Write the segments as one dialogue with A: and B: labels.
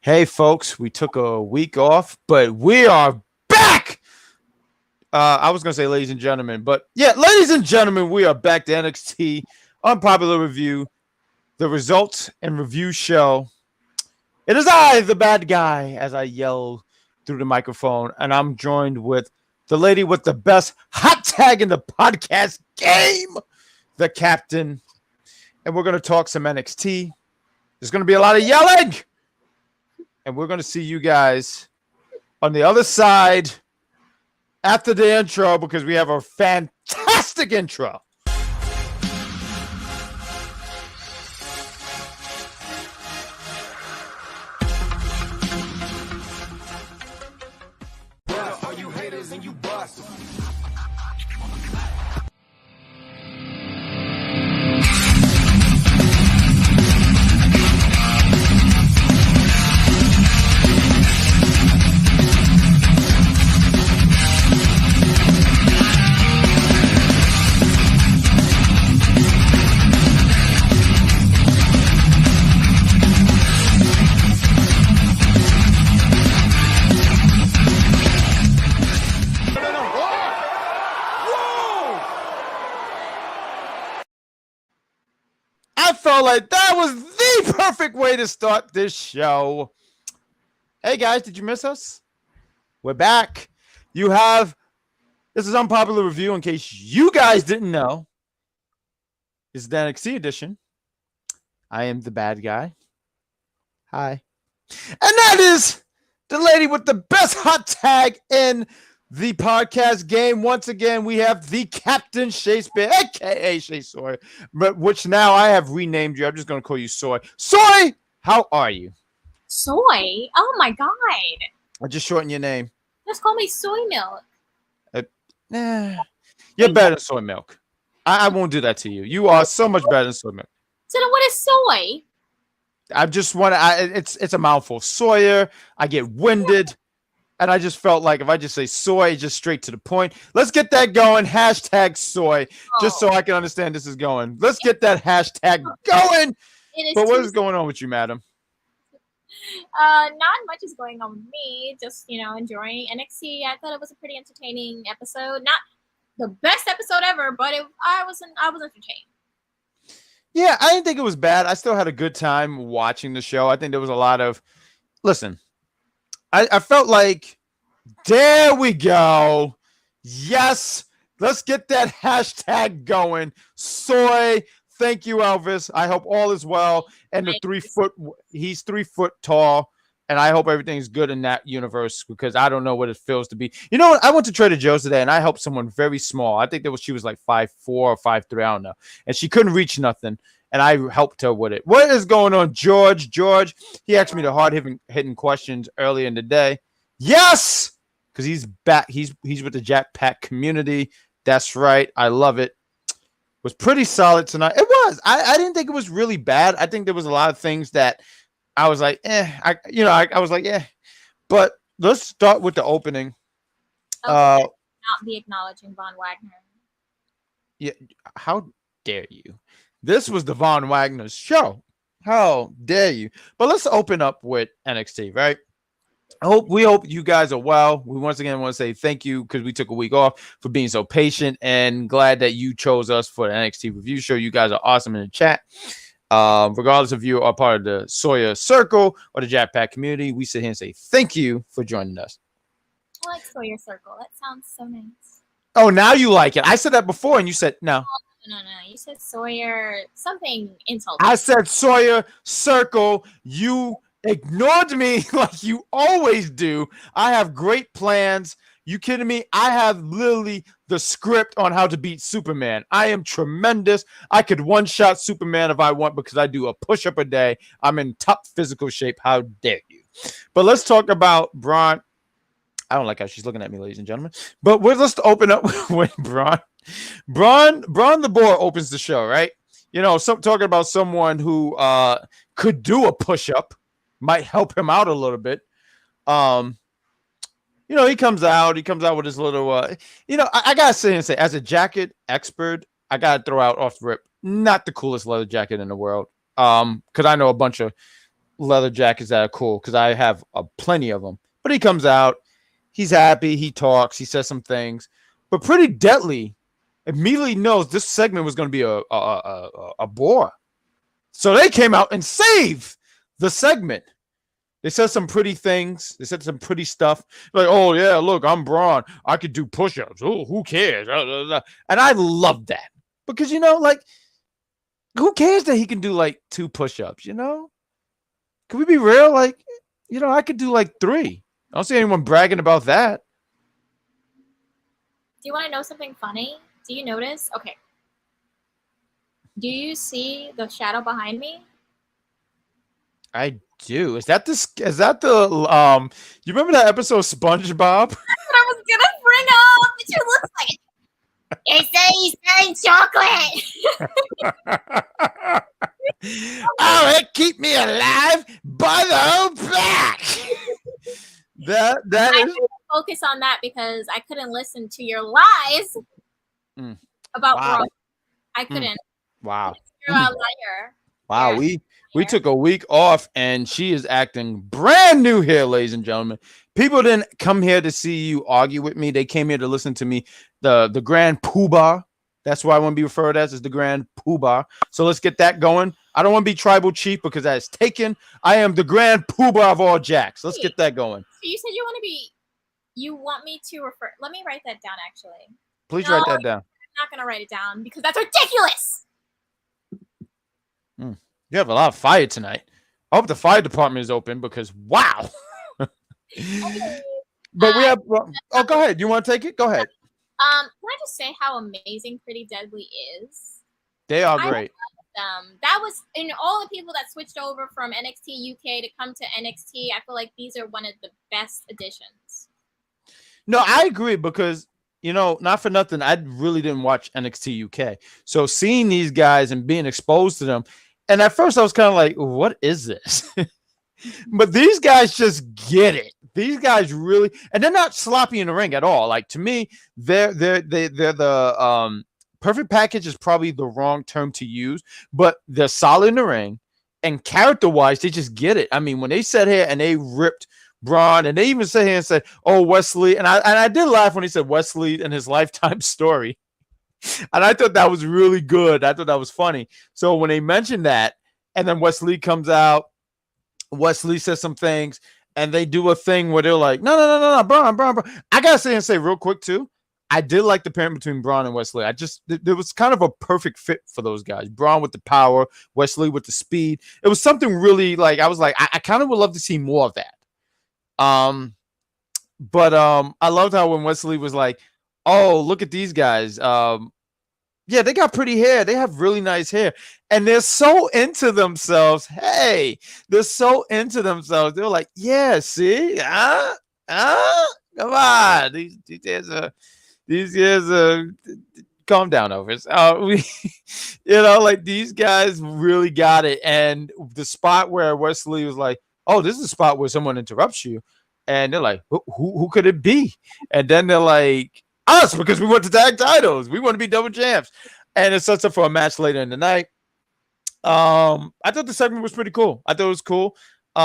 A: Hey, folks, we took a week off, but we are back. I was going to say ladies and gentlemen, but yeah, ladies and gentlemen, we are back to NXT Unpopular Review, the results and review show. It is I, the bad guy, as I yell through the microphone, and I'm joined with the lady with the best hot tag in the podcast game, the captain. And we're going to talk some NXT. There's going to be a lot of yelling. And we're going to see you guys on the other side after the intro because we have a fantastic intro.
B: All you haters and you bust.
A: I felt like that was the perfect way to start this show. Hey guys, did you miss us? We're back. This is Unpopular Review in case you guys didn't know. This is the NXT edition. I am the bad guy. Hi. And that is the lady with the best hot tag in the podcast game. Once again, we have the Captain Shaykespeare, aka Shay Soy, but which now I have renamed you. I'm just going to call you Soy. Soy, how are you?
C: Soy? Oh my god.
A: I just shortened your name.
C: Just call me soy milk.
A: You're better than soy milk. I won't do that to you. You are so much better than soy milk.
C: So then what is soy?
A: I just want to, it's a mouthful. Sawyer, I get winded. And I just felt like if I just say soy, just straight to the point. Let's get that going. Hashtag soy. Just so I can understand this is going. Let's get that hashtag going. But what is going on with you, madam?
C: Not much is going on with me. Just, enjoying NXT. I thought it was a pretty entertaining episode. Not the best episode ever, but I was entertained.
A: Yeah, I didn't think it was bad. I still had a good time watching the show. I think there was a lot of, listen, I felt like, there we go. Yes, let's get that hashtag going. Soy, thank you, Elvis. I hope all is well. And he's 3 foot tall. And I hope everything's good in that universe because I don't know what it feels to be. You know what? I went to Trader Joe's today and I helped someone very small. I think she was like 5'4" or 5'3", I don't know. And she couldn't reach nothing. And I helped her with it. What is going on, George? George, he asked me the hard-hitting questions earlier in the day. Yes! Because he's back. He's with the Jack Pack community. That's right. I love it. Was pretty solid tonight. It was. I didn't think it was really bad. I think there was a lot of things that I was like, I was like, But let's start with the opening.
C: Not be acknowledging Von Wagner.
A: Yeah, how dare you? This was the Von Wagner show. How dare you? But let's open up with NXT, right? We hope you guys are well. We once again want to say thank you because we took a week off for being so patient and glad that you chose us for the NXT review show. You guys are awesome in the chat. Regardless if you are part of the Sawyer Circle or the Jack Pack community, we sit here and say thank you for joining us.
C: I like Sawyer Circle. That sounds so nice.
A: Oh, now you like it. I said that before and you said no.
C: No. You said Sawyer something insult.
A: I said Sawyer Circle. You ignored me like you always do. I have great plans. You kidding me? I have literally the script on how to beat Superman. I am tremendous. I could one-shot Superman if I want because I do a push-up a day. I'm in top physical shape. How dare you? But let's talk about Braun. I don't like how she's looking at me, ladies and gentlemen. But let's open up with Braun. Braun the Boar opens the show, right? Talking about someone who could do a push-up, might help him out a little bit. He comes out with his little, I got to say, as a jacket expert, I got to throw out off the rip, not the coolest leather jacket in the world. Because I know a bunch of leather jackets that are cool because I have plenty of them. But he comes out, he's happy, he talks, he says some things, but Pretty Deadly immediately knows this segment was going to be a bore. So they came out and saved the segment. They said some pretty things. They said some pretty stuff. Like, oh, yeah, look, I'm Braun. I could do push-ups. Oh, who cares? And I love that. Because, like, who cares that he can do, like, 2 push-ups, Can we be real? Like, I could do, like, 3. I don't see anyone bragging about that.
C: Do you want to know something funny? Do you notice? Okay. Do you see the shadow behind me?
A: I do. Is that the you remember that episode of SpongeBob?
C: That's what I was gonna bring up. It just looks like it. They say he's selling chocolate.
A: Oh, it keep me alive by the back. that
C: I
A: is
C: couldn't focus on that because I couldn't listen to your lies about Braun. I couldn't.
A: Wow.
C: You're a liar.
A: Wow, we took a week off and she is acting brand new here, ladies and gentlemen. People didn't come here to see you argue with me. They came here to listen to me, the Grand Poobah. That's why I want to be referred as the Grand Poobah. So let's get that going. I don't want to be tribal chief because that is taken. I am the Grand Poobah of all jacks. Let's get that going.
C: So you said you want me to refer. Let me write that down, actually.
A: Please write that down.
C: I'm not going to write it down because that's ridiculous.
A: You have a lot of fire tonight. I hope the fire department is open because wow.
C: Okay.
A: But we have. Oh, go ahead. You want to take it? Go ahead.
C: Can I just say how amazing Pretty Deadly is?
A: They are great.
C: That was in all the people that switched over from NXT UK to come to NXT. I feel like these are one of the best additions.
A: No, I agree because not for nothing, I really didn't watch NXT UK. So seeing these guys and being exposed to them, and at first I was kind of like, "What is this?" But these guys just get it. These guys really, and they're not sloppy in the ring at all. Like to me, they're the perfect package is probably the wrong term to use, but they're solid in the ring, and character wise, they just get it. I mean, when they sat here and they ripped Braun, and they even sat here and said, "Oh, Wesley," and I did laugh when he said Wesley and his lifetime story, and I thought that was really good. I thought that was funny. So when they mentioned that, and then Wesley comes out. Wesley says some things, and they do a thing where they're like, no, Braun. I gotta say and say real quick too, I did like the pairing between Braun and Wesley. There was kind of a perfect fit for those guys. Braun with the power, Wesley with the speed. It was something really like I was like, I kind of would love to see more of that. But I loved how when Wesley was like, oh, look at these guys. Yeah, they got pretty hair. They have really nice hair. And they're so into themselves. Hey, they're so into themselves. They're like, yeah, see? Come on. These guys calm down over it. Like these guys really got it. And the spot where Wesley was like, oh, this is a spot where someone interrupts you. And they're like, who could it be? And then they're like, us, because we want the tag titles. We want to be double champs. And it sets up for a match later in the night. I thought the segment was pretty cool. I thought it was cool. We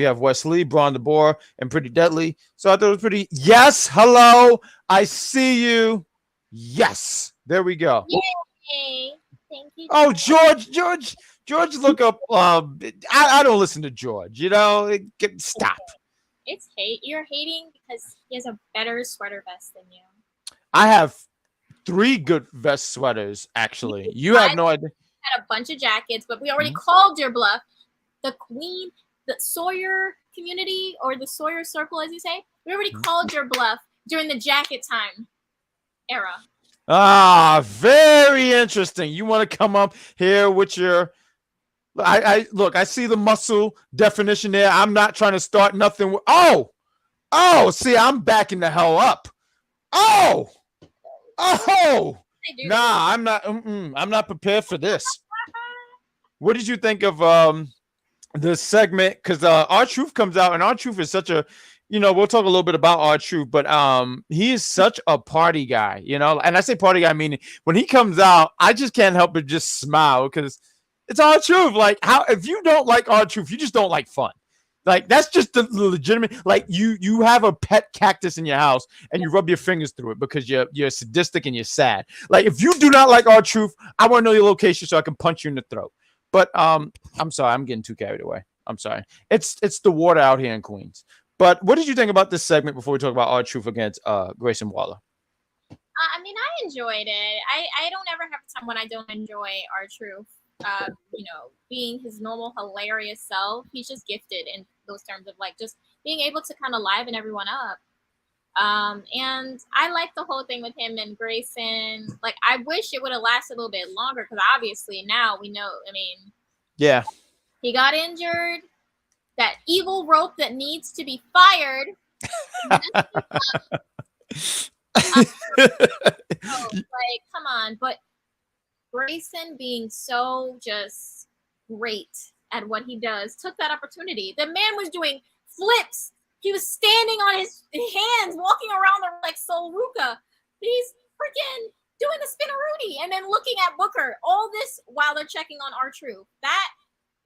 A: have Wesley, Braun the Boar, and Pretty Deadly. So I thought it was pretty. Yes, hello. I see you. Yes. There we go.
C: Yay. Thank you.
A: Oh, George, look up. I don't listen to George. Stop.
C: It's hate. You're hating because he has a better sweater vest than you.
A: I have 3 good vest sweaters, actually. You have no idea.
C: Had a bunch of jackets, but we already called your bluff. The Queen, the Sawyer community, or the Sawyer circle, as you say, we already called your bluff during the jacket time era.
A: Ah, very interesting. You want to come up here with your... I see the muscle definition there. I'm not trying to start nothing. Oh, see, I'm backing the hell up. Oh, nah, I'm not. I'm not prepared for this. What did you think of the segment? Because R-Truth comes out, and R-Truth is such a, we'll talk a little bit about R-Truth, but he is such a party guy, and I say party guy meaning when he comes out, I just can't help but just smile because It's R-Truth. Like, how if you don't like R-Truth, you just don't like fun. Like, that's just the legitimate. Like, you have a pet cactus in your house and you rub your fingers through it because you're sadistic and you're sad. Like, if you do not like R-Truth, I want to know your location so I can punch you in the throat. But I'm sorry, I'm getting too carried away. I'm sorry. It's the water out here in Queens. But what did you think about this segment before we talk about R-Truth against Grayson Waller?
C: I mean, I enjoyed it. I don't ever have a time when I don't enjoy R-Truth. Being his normal hilarious self. He's just gifted in those terms of like just being able to kind of liven everyone up. And I like the whole thing with him and Grayson. Like, I wish it would have lasted a little bit longer because obviously now we know. I mean,
A: yeah,
C: he got injured. That evil rope that needs to be fired. Like, come on. But Grayson being so just great at what he does took that opportunity. The man was doing flips. He was standing on his hands, walking around there like Sol Ruka. He's freaking doing the spinneroonie and then looking at Booker. All this while they're checking on R-Truth. That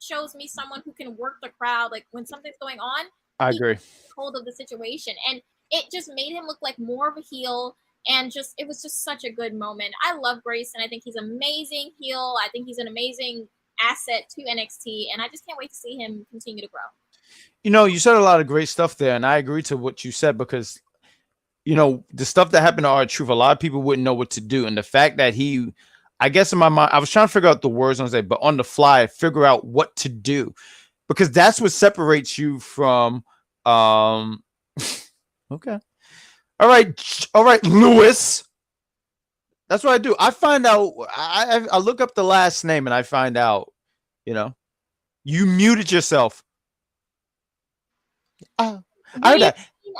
C: shows me someone who can work the crowd. Like, when something's going on,
A: I agree.
C: Hold of the situation, and it just made him look like more of a heel. And it was just such a good moment. I love Grayson. I think he's an amazing heel. I think he's an amazing asset to NXT, and I just can't wait to see him continue to grow.
A: You know, you said a lot of great stuff there, and I agree to what you said because, you know, the stuff that happened to R-Truth, a lot of people wouldn't know what to do. And the fact that I guess in my mind, I was trying to figure out the words on say, but on the fly, figure out what to do because that's what separates you from, okay. All right, Lewis. That's what I do. I find out. I look up the last name and I find out. You know, you muted yourself. I heard that.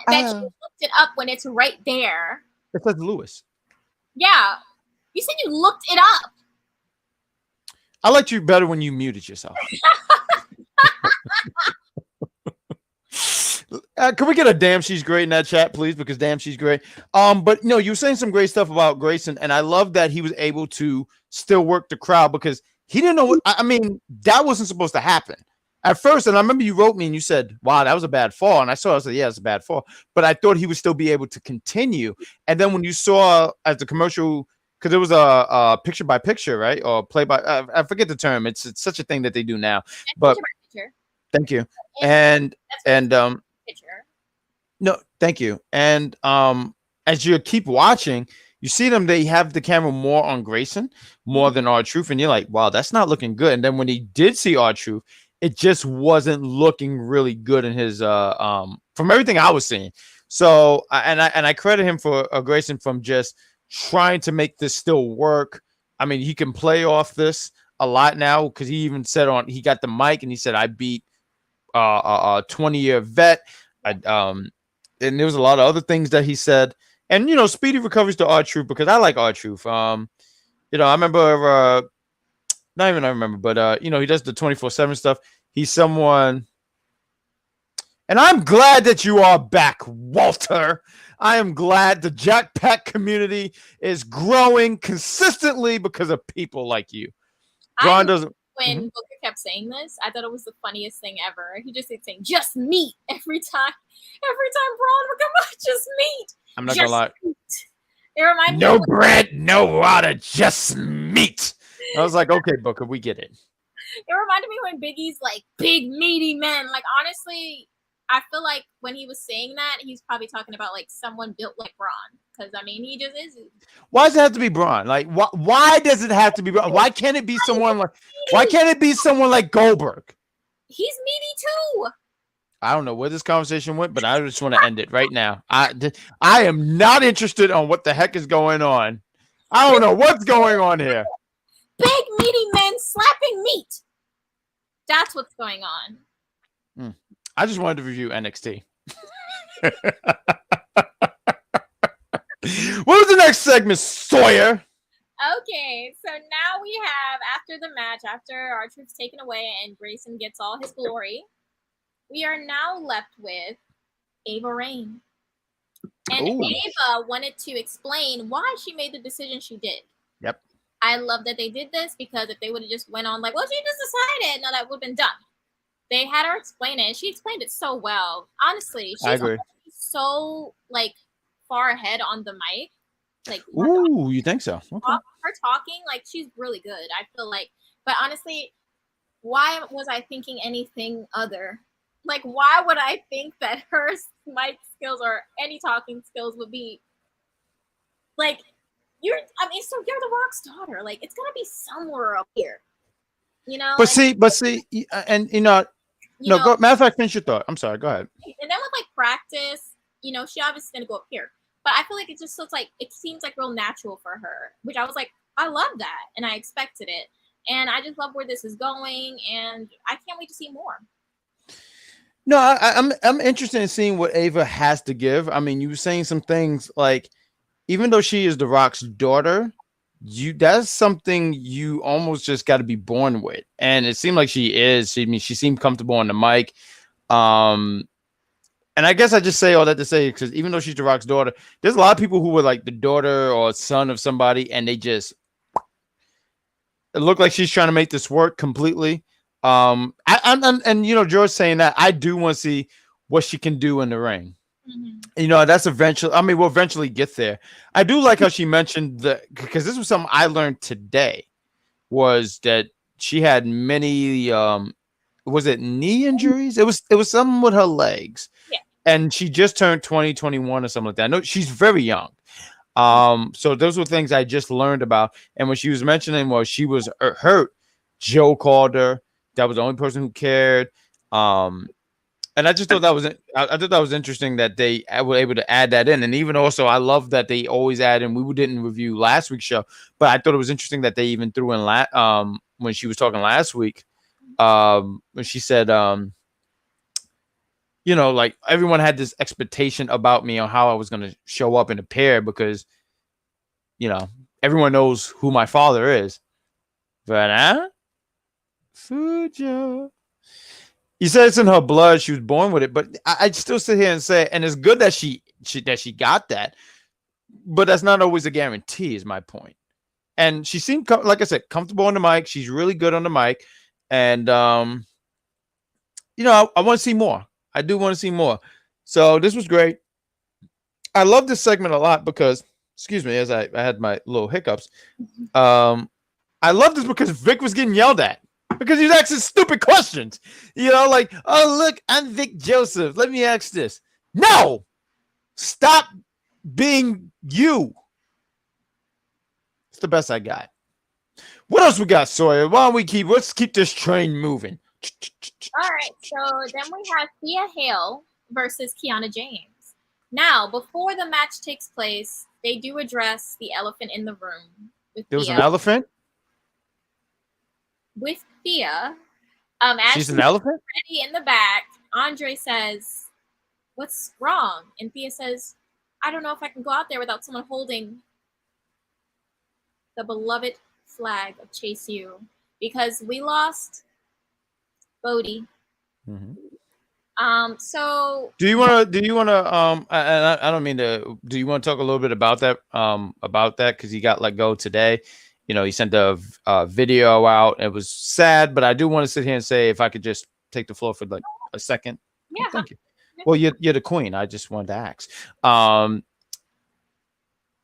C: That you looked it up when it's right there.
A: It says Lewis.
C: Yeah, you said you looked it up.
A: I liked you better when you muted yourself. Can we get a damn she's great in that chat, please? Because damn she's great. But no, you were saying some great stuff about Grayson, and I love that he was able to still work the crowd because he didn't know what I mean, that wasn't supposed to happen at first. And I remember you wrote me and you said, wow, that was a bad fall. And I said, yeah, it's a bad fall. But I thought he would still be able to continue. And then when you saw as the commercial, because it was a picture by picture, right? Or play by I forget the term. It's such a thing that they do now. But
C: picture.
A: Thank you. And
C: picture.
A: No, thank you. And as you keep watching, you see them, they have the camera more on Grayson more than R-Truth, and you're like, wow, that's not looking good. And then when he did see R-Truth, it just wasn't looking really good in his from everything I was seeing. So I credit him for Grayson from just trying to make this still work. I mean, he can play off this a lot now because he even said he got the mic and he said, I beat a 20-year vet. And there was a lot of other things that he said. And, you know, speedy recoveries to R-Truth because I like R-Truth. You know, I remember, not even I remember, but, you know, he does the 24/7 stuff. He's someone. And I'm glad that you are back, Walter. I am glad the Jack Pack community is growing consistently because of people like you. Braun doesn't.
C: When Booker kept saying this, I thought it was the funniest thing ever. He just kept saying, just meat every time. Every time Braun would come out, just meat.
A: I'm not going to lie.
C: Meat. It reminded me
A: no bread, no water, just meat. I was like, okay, Booker, we get it.
C: It reminded me when Biggie's like, big meaty men. Like, honestly, I feel like when he was saying that, he's probably talking about like someone built like Braun. Because I mean, he just is.
A: Why does it have to be Braun? Like, why does it have to be Braun? Why can't it be someone like? Why can't it be someone like Goldberg?
C: He's meaty too.
A: I don't know where this conversation went, but I just want to end it right now. I am not interested on what the heck is going on. I don't know what's going on here.
C: Big meaty men slapping meat. That's what's going on.
A: I just wanted to review NXT. What was the next segment, Sawyer?
C: Okay, so now we have, after the match, after R-Truth's taken away and Grayson gets all his glory, we are now left with Ava Raine. And Ava wanted to explain why she made the decision she did.
A: Yep.
C: I love that they did this because if they would have just went on like, well, she just decided, no, that would have been done. They had her explain it. She explained it so well. Honestly,
A: I
C: she's
A: agree.
C: so like far ahead on the mic. Like,
A: Ooh, you think so? Okay.
C: her talking, like she's really good. I feel like, but honestly, why was I thinking anything other? Like, why would I think that her mic skills or any talking skills would be like you're? I mean, so you're the Rock's daughter. Like, it's gonna be somewhere up here, you know.
A: But see, and no,
C: Know,
A: matter of fact, finish your thought. I'm sorry. Go ahead.
C: and then with like practice, she obviously gonna go up here. But I feel like it just looks like it seems like real natural for her, which I was like, I love that, and I expected it, and I just love where this is going, and I can't wait to see more.
A: No, I'm interested in seeing what Ava has to give. I mean, you were saying some things like, even though she is The Rock's daughter, that's something you almost just got to be born with, and it seemed like she is. She seemed comfortable on the mic. And I guess I just say all that to say, because even though she's The Rock's daughter, there's a lot of people who were like the daughter or son of somebody, and it looked like she's trying to make this work completely. And George saying that, I do want to see what she can do in the ring. Mm-hmm. That's eventually. I mean, we'll eventually get there. I do like how she mentioned because this was something I learned today, was that she had many. Was it knee injuries? It was something with her legs.
C: Yeah.
A: And she just turned 21 or something like that. No, she's very young. So those were things I just learned about. And when she was mentioning, well, she was hurt, Joe called her. That was the only person who cared. And I just thought that was interesting that they were able to add that in. And even also, I love that they always add in. We didn't review last week's show, but I thought it was interesting that they even threw in when she was talking last week, when she said, like everyone had this expectation about me on how I was going to show up in a pair because, everyone knows who my father is. But Fujo. You said it's in her blood. She was born with it, but I still sit here and say, and it's good that she got that, but that's not always a guarantee, is my point. And she seemed, like I said, comfortable on the mic. She's really good on the mic. And, I want to see more. I do want to see more. So this was great. I love this segment a lot because, excuse me, as I had my little hiccups. I love this because Vic was getting yelled at because he was asking stupid questions. Like, oh, look, I'm Vic Joseph. Let me ask this. No! Stop being you. It's the best I got. What else we got, Sawyer? Let's keep this train moving.
C: All right, so then we have Thea Hale versus Kiana James. Now, before the match takes place, they do address the elephant in the room.
A: There was an elephant?
C: With Thea.
A: She's an elephant?
C: Ready in the back, Andre says, "What's wrong?" And Thea says, "I don't know if I can go out there without someone holding the beloved flag of Chase U, because we lost Bodie."
A: Mm-hmm.
C: So
A: do you want to I don't mean to, do you want to talk a little bit about that because he got let go today? He sent a video out. It was sad, but I do want to sit here and say, if I could just take the floor for like a second.
C: Yeah.
A: Oh, thank you. Well, you're the queen. I just wanted to ask.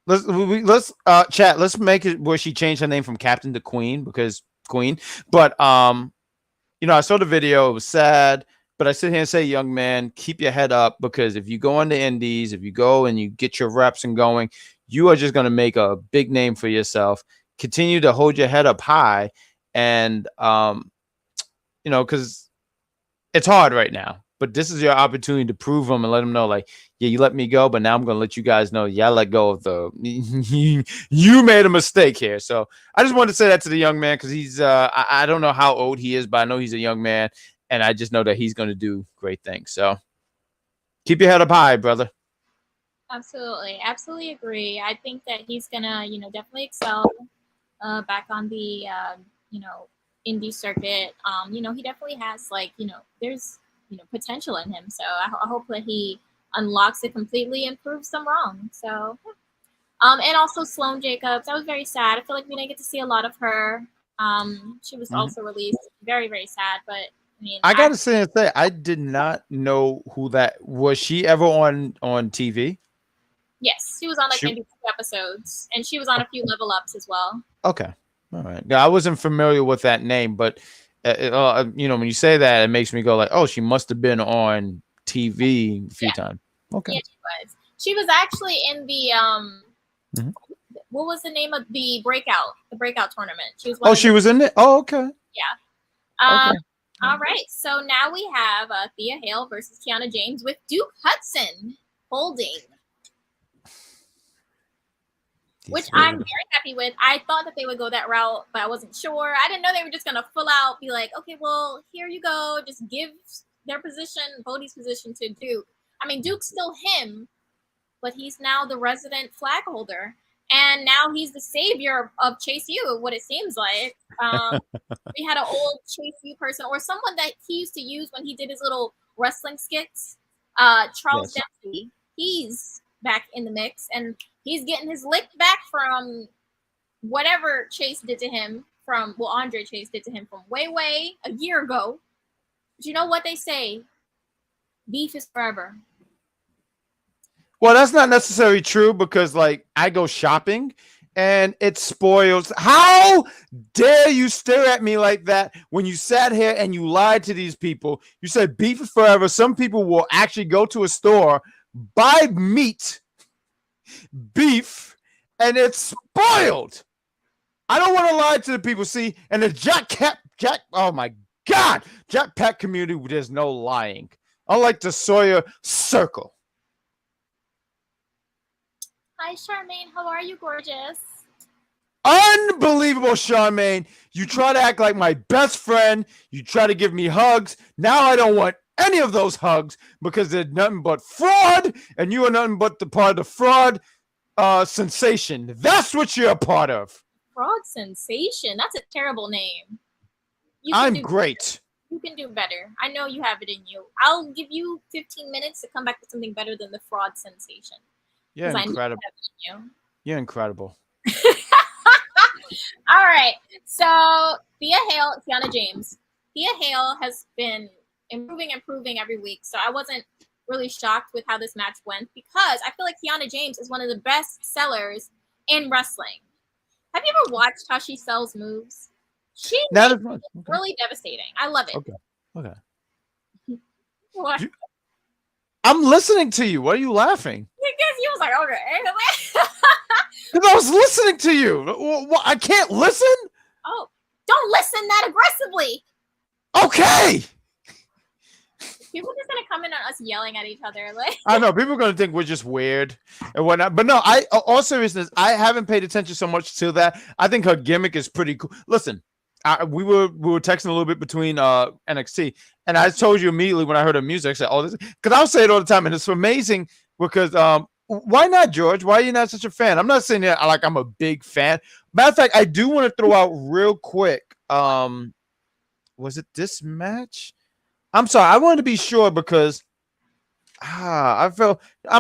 A: Let's chat. Let's make it where she changed her name from Captain to Queen, because Queen. But I saw the video. It was sad. But I sit here and say, young man, keep your head up, because if you go on the indies, if you go and you get your reps and going, you are just going to make a big name for yourself. Continue to hold your head up high, and because it's hard right now. But this is your opportunity to prove them and let them know, like, yeah, you let me go, but now I'm going to let you guys know, yeah, I let go of you made a mistake here. So I just wanted to say that to the young man, because he's I don't know how old he is, but I know he's a young man. And I just know that he's going to do great things. So keep your head up high, brother.
C: Absolutely. Absolutely agree. I think that he's going to, definitely excel back on the, indie circuit. He definitely has, there's, potential in him. So I hope that he unlocks it completely and proves them wrong. So, And also Sloane Jacobs. I was very sad. I feel like we didn't get to see a lot of her. She was also released. Very, very sad. But I mean,
A: I gotta say, I did not know who that was. She ever on TV?
C: Yes, she was on like maybe 2 episodes, and she was on a few level ups as well.
A: Okay, all right. Yeah, I wasn't familiar with that name, but you know, when you say that, it makes me go like, oh, she must have been on TV a few times. Okay.
C: Yeah, she was. She was actually in the what was the name of the breakout tournament? She was.
A: She was in it. Oh, okay.
C: Yeah.
A: Okay.
C: All right. So now we have Thea Hale versus Kiana James with Duke Hudson holding. Which I'm very happy with. I thought that they would go that route, but I wasn't sure. I didn't know they were just gonna full out be like, okay, well, here you go. Just give their position, Bodhi's position to Duke. I mean, Duke's still him, but he's now the resident flag holder. And now he's the savior of Chase U, what it seems like. We had an old Chase U person or someone that he used to use when he did his little wrestling skits. Charles Dempsey. He's back in the mix, and he's getting his lick back from whatever Chase did to him Andre Chase did to him from way a year ago. But you know what they say? Beef is forever.
A: Well, that's not necessarily true because, like, I go shopping and it spoils. How dare you stare at me like that when you sat here and you lied to these people? You said beef is forever. Some people will actually go to a store, buy meat, beef, and it's spoiled. I don't want to lie to the people. See, and the Jack, oh my God, Jack Pack community, there's no lying. Unlike the Sawyer Circle.
C: Hi, Charmaine. How are you, gorgeous?
A: Unbelievable, Charmaine. You try to act like my best friend. You try to give me hugs. Now I don't want any of those hugs because they're nothing but fraud, and you are nothing but the part of the fraud sensation. That's what you're a part of.
C: Fraud sensation. That's a terrible name.
A: I'm great.
C: You can do better. I know you have it in you. I'll give you 15 minutes to come back with something better than the fraud sensation.
A: You're incredible. You're incredible.
C: All right. So Thea Hale, Kiana James. Thea Hale has been improving every week. So I wasn't really shocked with how this match went because I feel like Kiana James is one of the best sellers in wrestling. Have you ever watched how she sells moves? She is really devastating. I love it.
A: Okay.
C: What?
A: I'm listening to you. What are you laughing?
C: Because you was like, okay.
A: Because I was listening to you. I can't listen?
C: Oh, don't listen that aggressively.
A: Okay.
C: People are just gonna come in on us yelling at each other. Like
A: I know people are gonna think we're just weird and whatnot. But no, all seriousness, I haven't paid attention so much to that. I think her gimmick is pretty cool. Listen, we were texting a little bit between NXT, and I told you immediately when I heard her music, I said, "Oh, this," because I'll say it all the time, and it's amazing because why not, George? Why are you not such a fan? I'm not saying that like I'm a big fan. Matter of fact, I do want to throw out real quick. Was it this match? I'm sorry. I wanted to be sure because I'm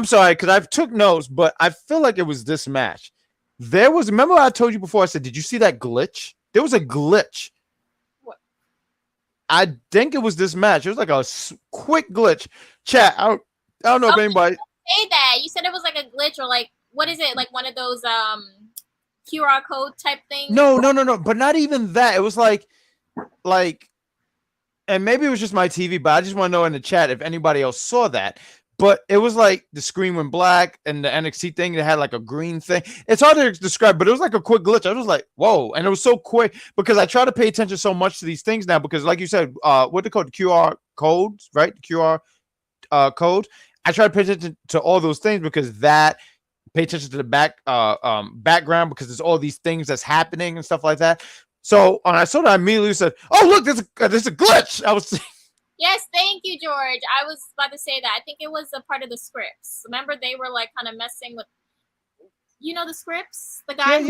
A: sorry because I took notes, but I feel like it was this match. Remember I told you before, I said, did you see that glitch? There was a glitch.
C: What?
A: I think it was this match. It was like a quick glitch. Chat, I don't know if anybody.
C: Say that. You said it was like a glitch or like, what is it? Like one of those QR code type things?
A: No. But not even that. It was like, and maybe it was just my TV, but I just want to know in the chat if anybody else saw that. But it was like the screen went black and the NXT thing that had like a green thing. It's hard to describe, but it was like a quick glitch. I was like, whoa. And it was so quick because I try to pay attention so much to these things now because like you said, what they call QR codes, right? QR code. I try to pay attention to all those things because pay attention to the background because there's all these things that's happening and stuff like that. So when I saw that, I immediately said, "Oh, look, there's a glitch." I was.
C: Yes, thank you, George. I was about to say that. I think it was a part of the scripts. Remember, they were like kind of messing with, the scripts. The guy.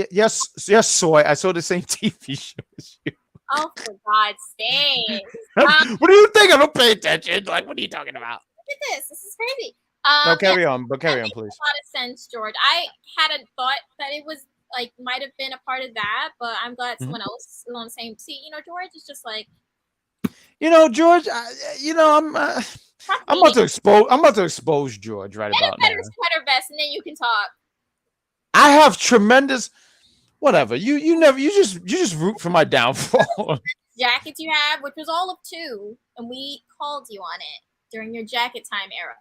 C: Yes, soy.
A: I saw the same TV show as you.
C: Oh, for God's sake!
A: What do you think? I don't pay attention. Like, what are you talking about?
C: Look at this. This is crazy.
A: No,
C: Yeah,
A: carry on, but
C: that
A: carry on,
C: makes a
A: please.
C: lot of sense, George. I hadn't thought that it was like might have been a part of that, but I'm glad someone else is on the same. See, George is just like
A: George,
C: trust
A: I'm
C: me.
A: about to expose. I'm about to expose George right
C: Get a
A: about
C: better
A: now.
C: sweater vest, and then you can talk.
A: I have tremendous. Whatever. You just root for my downfall.
C: Jacket you have, which was all of 2, and we called you on it during your jacket time era.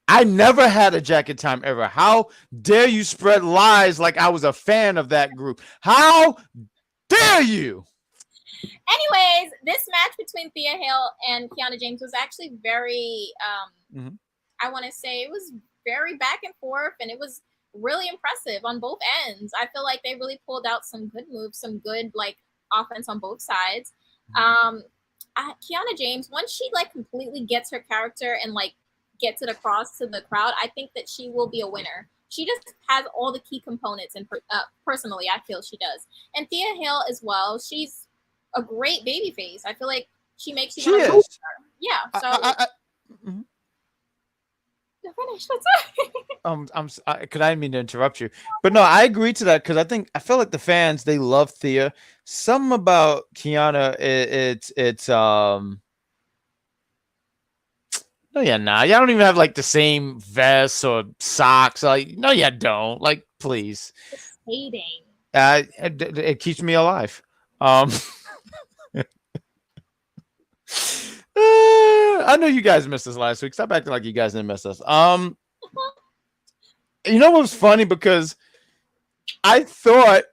A: I never had a jacket time era. How dare you spread lies like I was a fan of that group? How dare you?
C: Anyways, this match between Thea Hale and Kiana James was actually very, I want to say it was very back and forth, and it was really impressive on both ends. I feel like they really pulled out some good moves, some good like offense on both sides. Kiana James, once she like completely gets her character and like gets it across to the crowd, I think that she will be a winner. She just has all the key components, and personally, I feel she does. And Thea Hale as well. She's a great baby face. I feel like she makes you
A: She
C: want to root
A: is.
C: for her. Yeah. So finish. What's up?
A: Cause I didn't mean to interrupt you, but no, I agree to that because I feel like the fans, they love Thea. Something about Kiana, it's no, yeah, nah, y'all don't even have like the same vests or socks. Like, no, you don't. Like, please.
C: Just hating.
A: It keeps me alive. I know you guys missed us last week. Stop acting like you guys didn't miss us. You know what was funny? Because I thought,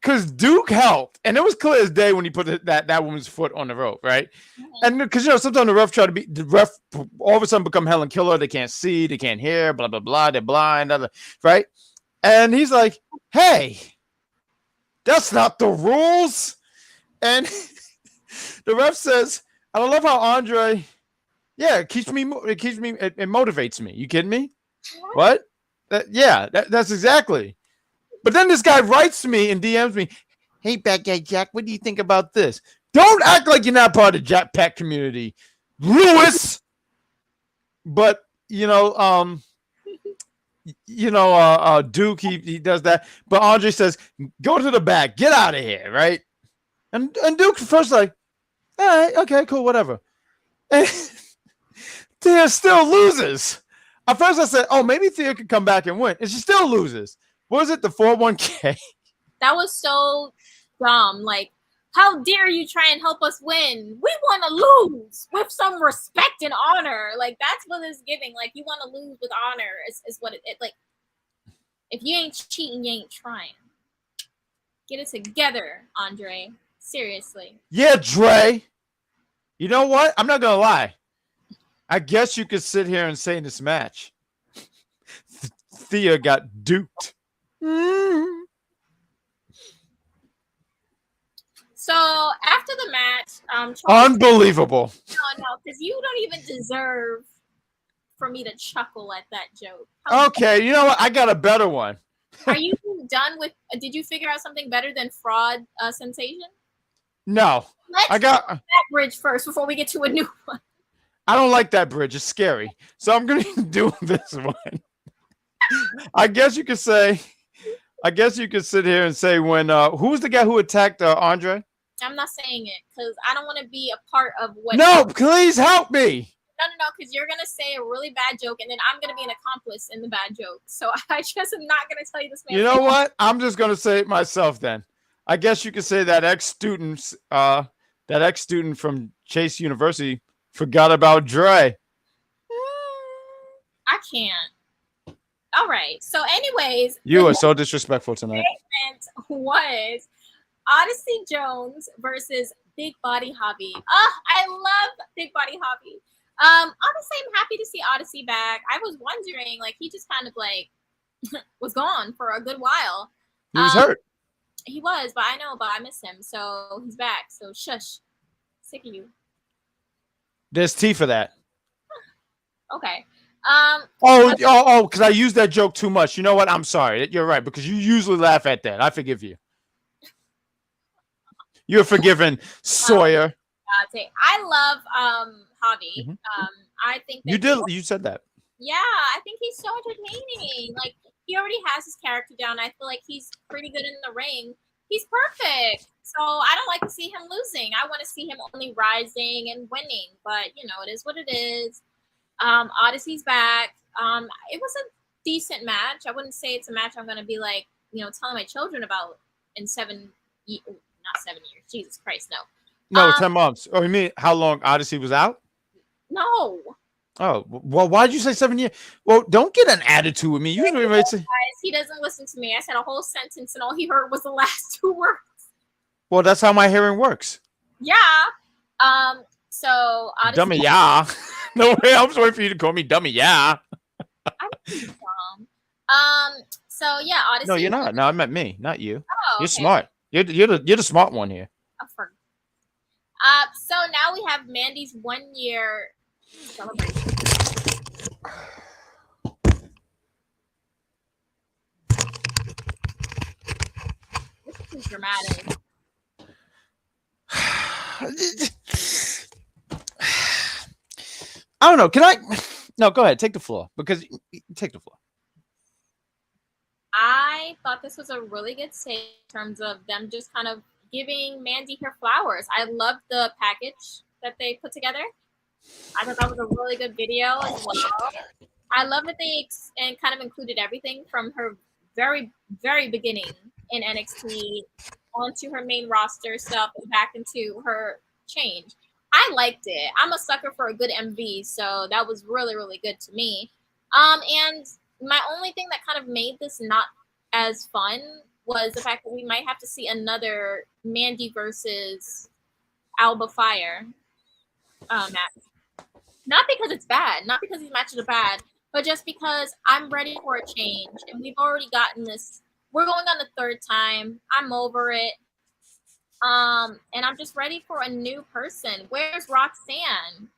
A: because Duke helped, and it was clear as day when he put that woman's foot on the rope, right? And because sometimes the ref all of a sudden become Helen Killer. They can't see, they can't hear, blah blah blah. They're blind, right? And he's like, "Hey, that's not the rules." And the ref says, "I love how Andre, it motivates me. You kidding me? What? That's exactly." But then this guy writes me and DMs me, "Hey, BadGuy Jack, what do you think about this?" Don't act like you're not part of the Jack Pack community, Lewis. But Duke, he does that. But Andre says, "Go to the back, get out of here," right? And Duke first like, "All right, okay, cool, whatever." And Thea still loses. At first I said, "Oh, maybe Thea could come back and win," and she still loses. What was it, the 401k?
C: That was so dumb. Like, how dare you try and help us win? We want to lose with some respect and honor. Like, that's what it's giving. Like, you want to lose with honor is what it like. If you ain't cheating, you ain't trying. Get it together, Andre. Seriously.
A: Yeah, Dre. You know what? I'm not gonna lie. I guess you could sit here and say in this match, Thea got duped.
C: So after the match,
A: Unbelievable.
C: No, because you don't even deserve for me to chuckle at that joke.
A: Okay, you know what? I got a better one.
C: Are you done with? Did you figure out something better than fraud sensation?
A: No,
C: Let's
A: got
C: that bridge first before we get to a new one.
A: I don't like that bridge. It's scary. So I'm gonna do this one. I guess you could sit here and say when who's the guy who attacked Andre?
C: I'm not saying it because I don't want to be a part of what.
A: No, please help me.
C: No, because you're gonna say a really bad joke, and then I'm gonna be an accomplice in the bad joke. So I just am not gonna tell you this.
A: You know what? I'm just gonna say it myself then. I guess you could say that ex-student from Chase University forgot about Dre.
C: I can't. All right. So, anyways,
A: you are so disrespectful tonight.
C: Was Odyssey Jones versus Big Body Hobby. I love Big Body Hobby. Honestly, I'm happy to see Odyssey back. I was wondering, like, he just kind of like was gone for a good while.
A: He was hurt.
C: He was, but I miss him. So he's back. So shush. Sick of you.
A: There's tea for that.
C: Okay.
A: Because I used that joke too much. You know what? I'm sorry. You're right, because you usually laugh at that. I forgive you. You're forgiven, Sawyer.
C: I love Javi.
A: Mhm.
C: I think that
A: You did. You said that.
C: yeah, I think he's so entertaining. Like he already has his character down. I feel like he's pretty good in the ring. He's perfect. So I don't like to see him losing. I want to see him only rising and winning. But you know, it is what it is. Odyssey's back. It was a decent match. I wouldn't say it's a match I'm gonna be like, you know, telling my children about in not 7 years. Jesus Christ, no.
A: No, 10 months. Oh, you mean how long Odyssey was out?
C: No.
A: Oh, well, why'd you say 7 years? Well, don't get an attitude with me. You usually
C: Guys,
A: say,
C: he doesn't listen to me. I said a whole sentence and all he heard was the last 2 words.
A: well, that's how my hearing works.
C: Yeah. So Odyssey.
A: Dummy, yeah. No way. I was waiting for you to call me dummy, yeah.
C: I'm dumb. So yeah, Odyssey.
A: No, you're not. No, I meant me, not you.
C: Oh,
A: You're
C: okay.
A: smart. You're the smart one here.
C: So now we have Mandy's 1-year celebration. This is dramatic.
A: I don't know. Can I? No, go ahead. Take the floor because take the floor.
C: I thought this was a really good stage in terms of them just kind of giving Mandy her flowers. I loved the package that they put together. I thought that was a really good video as well. I love that they kind of included everything from her very, very beginning in NXT onto her main roster stuff and back into her change. I liked it. I'm a sucker for a good MV, so that was really, really good to me. And my only thing that kind of made this not as fun was the fact that we might have to see another Mandy versus Alba Fire match. Not because it's bad, not because these matches are bad, but just because I'm ready for a change. And we've already gotten this. We're going on the 3rd time. I'm over it. And I'm just ready for a new person. Where's Roxanne?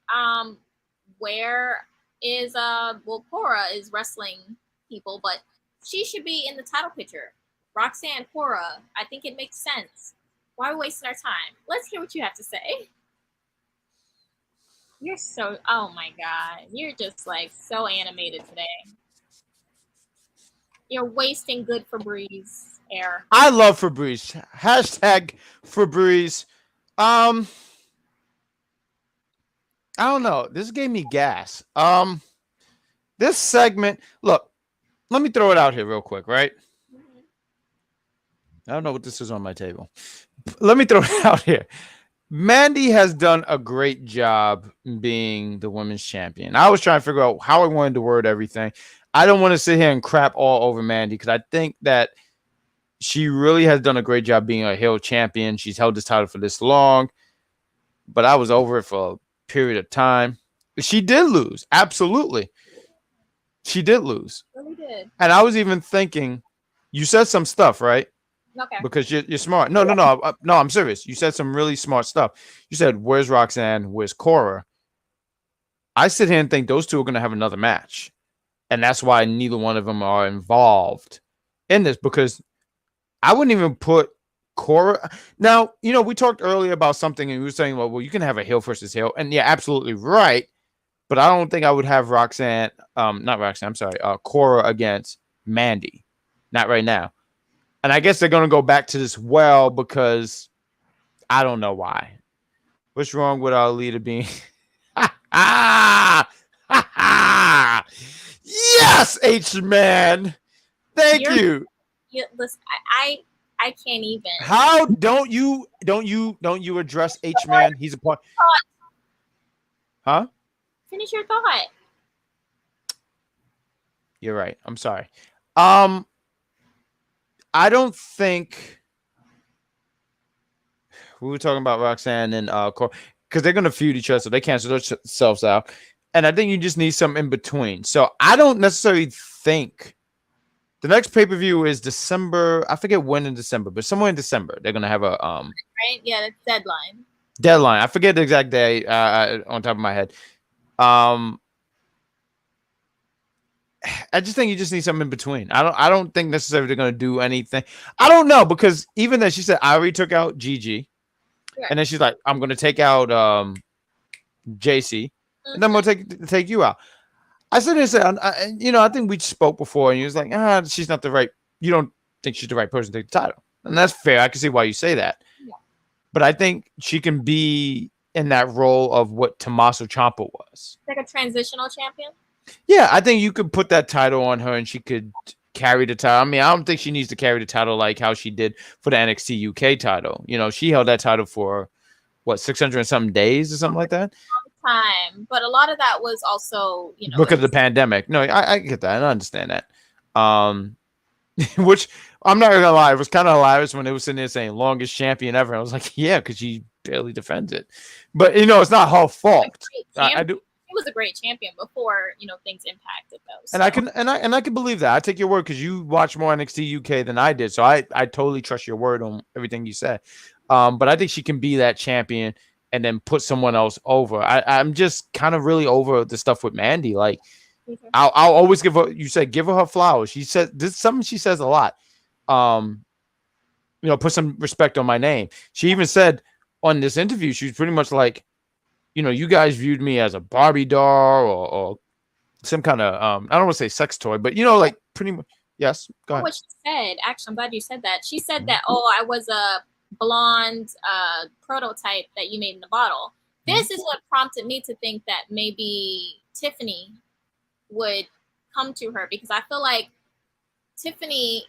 C: Where is Cora is wrestling people, but she should be in the title picture. Roxanne, Cora, I think it makes sense. Why are we wasting our time? Let's hear what you have to say. You're so, oh my God. You're just like so animated today. You're wasting good Febreze air.
A: I love Febreze. Hashtag Febreze. I don't know. This gave me gas. This segment, look, let me throw it out here real quick, right? I don't know what this is on my table. Let me throw it out here. Mandy has done a great job being the women's champion. I was trying to figure out how I wanted to word everything. I don't want to sit here and crap all over Mandy because I think that she really has done a great job being a heel champion. She's held this title for this long, but I was over it for a period of time. She did lose. Absolutely. She did lose.
C: Really did.
A: And I was even thinking, you said some stuff, right?
C: Okay.
A: Because you're smart. No, I'm serious. You said some really smart stuff. You said, where's Roxanne? Where's Cora? I sit here and think those two are going to have another match. And that's why neither one of them are involved in this, because I wouldn't even put Cora. Now, you know, we talked earlier about something and we were saying, well, you can have a heel versus heel. And yeah, absolutely right. But I don't think I would have Roxanne, not Roxanne, I'm sorry, Cora against Mandy. Not right now. And I guess they're going to go back to this well because I don't know why. What's wrong with our leader being... Yes, H-Man. Thank you.
C: Listen, I can't even.
A: How don't you address H-Man? He's a part. Huh?
C: Finish your thought.
A: You're right. I'm sorry. I don't think we were talking about Roxanne and Cora because they're gonna feud each other, so they cancel themselves out. And I think you just need some in between. So I don't necessarily think the next pay-per-view is December. I forget when in December, but somewhere in December they're gonna have a
C: right. Yeah, that's deadline.
A: Deadline. I forget the exact day on top of my head. I just think you just need something in between. I don't think necessarily they're gonna do anything. I don't know, because even then she said I already took out Gigi,
C: Right.
A: and then she's like, I'm gonna take out JC. and I'm gonna take you out. I said this, I think we spoke before, and you was like, she's not the right. You don't think she's the right person to take the title, and that's fair. I can see why you say that.
C: Yeah.
A: But I think she can be in that role of what Tommaso Ciampa was.
C: Like a transitional champion?
A: Yeah, I think you could put that title on her and she could carry the title. I mean, I don't think she needs to carry the title like how she did for the NXT UK title. She held that title for, 600 and something days or something like that?
C: Time. But a lot of that was also,
A: because of the pandemic. No, I get that. I understand that. Which I'm not gonna lie, it was kind of hilarious when they were sitting there saying longest champion ever. I was like, yeah, because she barely defends it. But it's not her fault. I do.
C: He was a great champion before things impacted those.
A: So. And I can believe that. I take your word because you watch more NXT UK than I did, so I totally trust your word on everything you said. But I think she can be that champion and then put someone else over. I'm just kind of really over the stuff with Mandy. Like, I'll always give her. You said give her flowers. She said this is something she says a lot. Put some respect on my name. She even said on this interview, she was pretty much like, you guys viewed me as a Barbie doll or some kind of I don't want to say sex toy, but like pretty much. Yes, go ahead.
C: What she said, actually, I'm glad you said that. She said that, I was a blonde prototype that you made in the bottle. This is what prompted me to think that maybe Tiffany would come to her, because I feel like Tiffany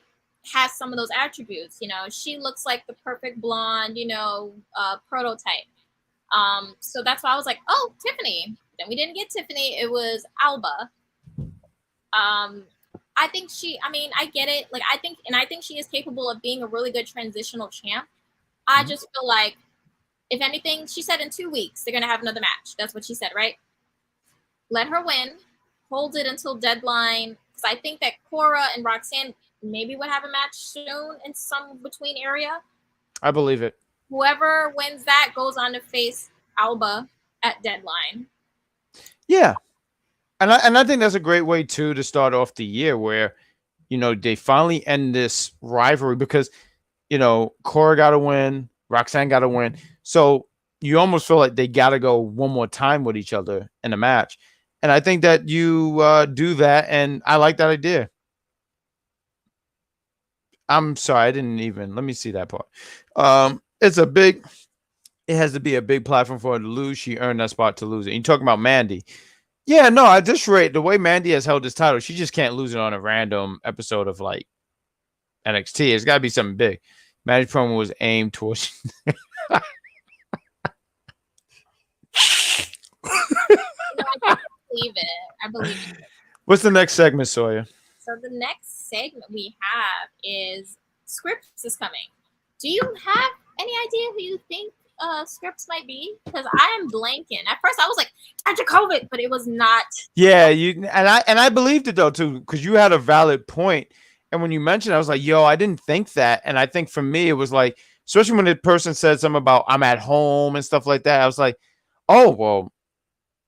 C: has some of those attributes. She looks like the perfect blonde, prototype. So that's why I was like, oh, Tiffany. Then we didn't get Tiffany. It was Alba. I think I get it. Like, I think she is capable of being a really good transitional champ. I just feel like, if anything, she said in 2 weeks they're gonna have another match. That's what she said, right? Let her win, hold it until deadline. Because I think that Cora and Roxanne maybe would have a match soon in some between area.
A: I believe it.
C: Whoever wins that goes on to face Alba at deadline.
A: Yeah. And I think that's a great way too to start off the year, where they finally end this rivalry, because Cora got to win, Roxanne got to win, so you almost feel like they got to go one more time with each other in a match. And I think that you do that, and I like that idea. I'm sorry, I didn't even let me see that part. It has to be a big platform for her to lose. She earned that spot to lose it. And you're talking about Mandy. Yeah, no, at this rate, the way Mandy has held this title, she just can't lose it on a random episode of like NXT. It's got to be something big. Mandy's promo was aimed towards.
C: I believe it. I believe it.
A: What's the next segment, Sawyer?
C: So the next segment we have is Scripts is coming. Do you have any idea who you think Scripts might be? Because I am blanking. At first, I was like Dijakovic, but it was not.
A: Yeah, I believed it though too, because you had a valid point. And when you mentioned it, I was like, yo, I didn't think that. And I think for me, it was like, especially when the person said something about I'm at home and stuff like that, I was like, oh, well,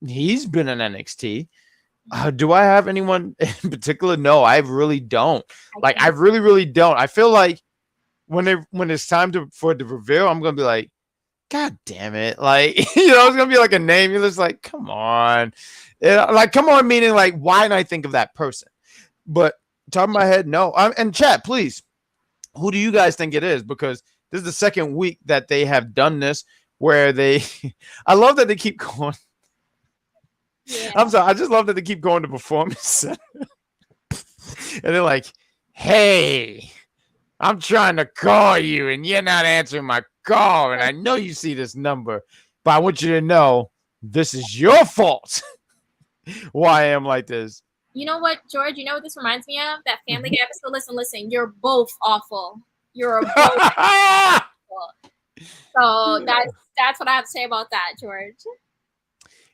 A: he's been in NXT. Do I have anyone in particular? No, I really don't. I really, really don't. I feel like when it's time for the reveal, I'm going to be like, God damn it. Like, it's going to be like a name. You're just like, come on. Come on, meaning like, why didn't I think of that person? But top of my head, no. And chat, please. Who do you guys think it is? Because this is the second week that they have done this, where I love that they keep going. Yeah. I'm sorry. I just love that they keep going to performance center. And they're like, hey, I'm trying to call you and you're not answering my call. And I know you see this number, but I want you to know this is your fault. Why I am like this.
C: You know what, George? You know what this reminds me of? That Family Guy episode. Listen. You're both awful. You're both awful. So that's what I have to say about that, George.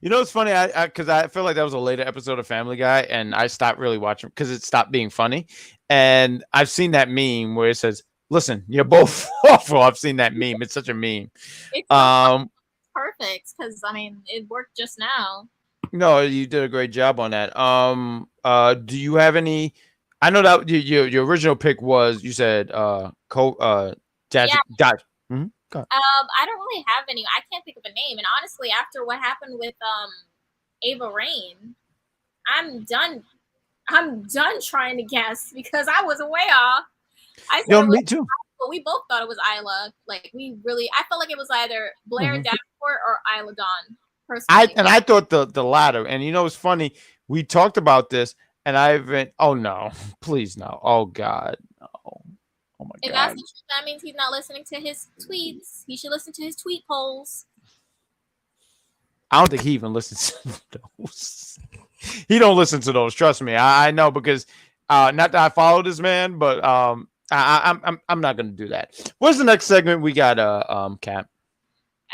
A: It's funny, because I feel like that was a later episode of Family Guy, and I stopped really watching because it stopped being funny. And I've seen that meme where it says, "Listen, you're both awful." I've seen that meme. It's such a meme.
C: It's perfect, because it worked just now.
A: No, you did a great job on that. Do you have any? I know that your original pick was, you said Jazz.
C: Yeah. I don't really have any. I can't think of a name. And honestly, after what happened with Ava Raine. I'm done. I'm done trying to guess because I was way off. I said
A: Yo,
C: it was,
A: me too.
C: but we both thought it was Isla. Like I felt like it was either Blair Davenport or Isla Dawn. Personally,
A: I thought the latter. And you know, it's funny. We talked about this, and I've been. Oh no, please no. Oh God, no. Oh my
C: if
A: God.
C: that's the truth, that means he's not listening to his tweets. He should listen to his tweet polls.
A: I don't think he even listens to those. He don't listen to those. Trust me. I know because not that I follow this man, but I'm not gonna do that. What's the next segment we got? Cap.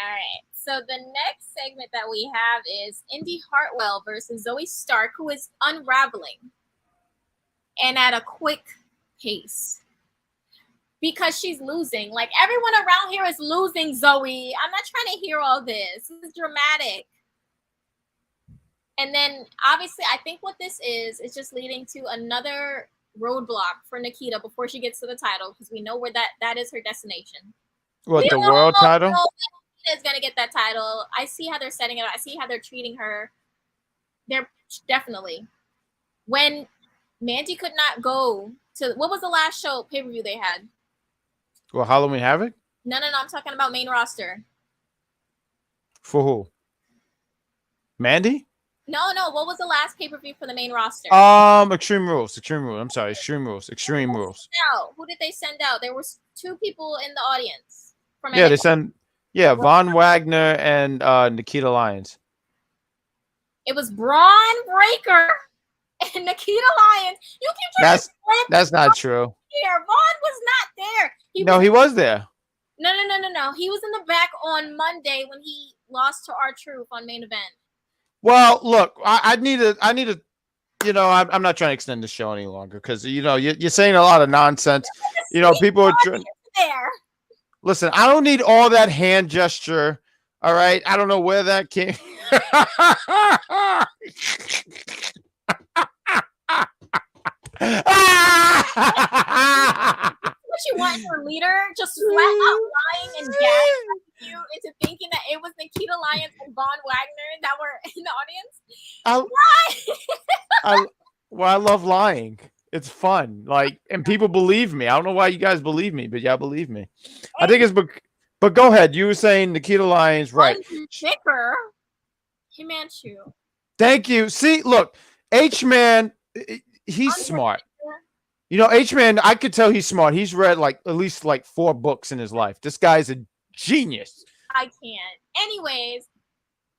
C: All right. So the next segment that we have is Indy Hartwell versus Zoe Stark, who is unraveling and at a quick pace because she's losing. Like everyone around here is losing, Zoe. I'm not trying to hear all this. This is dramatic. And then obviously, I think what this is just leading to another roadblock for Nikita before she gets to the title because we know where that is her destination.
A: What, the world title?
C: Is going to get that title. I see how they're setting it up. I see how they're treating her. They're definitely. When Mandy could not go to, what was the last show pay-per-view they had?
A: Well, Halloween Havoc?
C: No. I'm talking about main roster.
A: For who? Mandy?
C: No. What was the last pay-per-view for the main roster?
A: Extreme Rules. I'm sorry. Extreme Rules.
C: Who did they send out? There was 2 people in the audience. From
A: Yeah, NXT. They sent. Yeah, Von Wagner and Nikita Lyons.
C: It was Braun Breaker and Nikita Lyons. You keep trying
A: that's not true.
C: Here, Vaughn was not there.
A: He was there.
C: No. He was in the back on Monday when he lost to R-Truth on main event.
A: Well, look, I need to. You know, I'm not trying to extend the show any longer because you know you're saying a lot of nonsense. You know, people are there. Listen, I don't need all that hand gesture. All right. I don't know where that came.
C: What you want your leader just flat out lying and gagging you into thinking that it was Nikita Lyons and Von Wagner that were in the audience?
A: Why? I love lying. It's fun. Like, and people believe me. I don't know why you guys believe me, but y'all believe me. I think it's but go ahead. You were saying Nikita Lyons, right?
C: Thicker. Himanshu.
A: Thank you. See, look, H-Man, he's smart. You know, H-Man, I could tell he's smart. He's read at least 4 books in his life. This guy's a genius.
C: I can't. Anyways,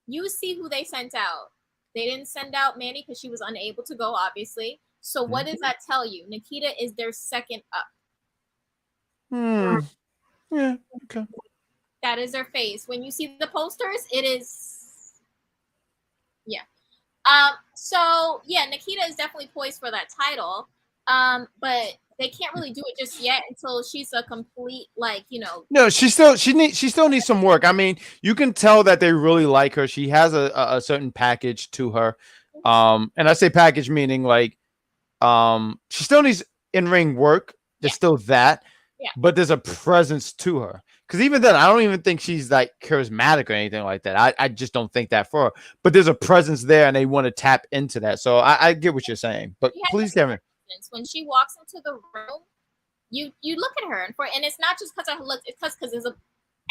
C: you see who they sent out. They didn't send out Mandy because she was unable to go, obviously. So what does that tell you? Nikita is their second up.
A: Yeah, okay.
C: That is their face. When you see the posters, it is. Yeah. So yeah, Nikita is definitely poised for that title. But they can't really do it just yet until she's a complete, No,
A: she still needs some work. I mean, you can tell that they really like her. She has a certain package to her. And I say package meaning she still needs in-ring work. There's still that. Yeah. But there's a presence to her. Because even then, I don't even think she's charismatic or anything like that. I just don't think that for her. But there's a presence there, and they want to tap into that. So I get what you're saying. But please, Kevin.
C: When she walks into the room, you look at her, and it's not just because of her looks. It's because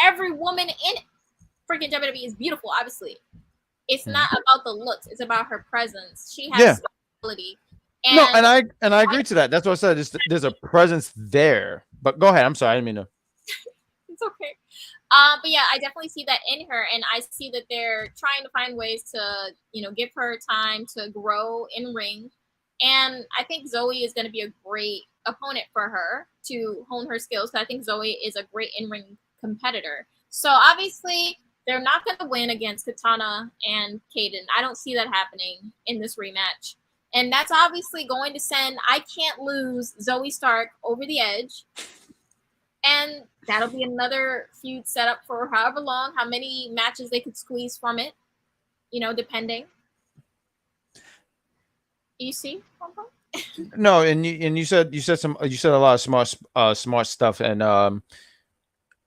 C: every woman in freaking WWE is beautiful. Obviously, it's not about the looks. It's about her presence. She has ability.
A: No, and I agree to that. That's what I said. There's a presence there. But go ahead. I'm sorry. I didn't mean to.
C: It's okay. But yeah, I definitely see that in her, and I see that they're trying to find ways to, give her time to grow in ring. And I think Zoe is going to be a great opponent for her to hone her skills. I think Zoe is a great in-ring competitor. So obviously, they're not going to win against Katana and Kaden. I don't see that happening in this rematch. And that's obviously going to send I Can't Lose Zoe Stark over the edge. And that'll be another feud set up for however long, how many matches they could squeeze from it, depending. You see?
A: No, and you said a lot of smart stuff, and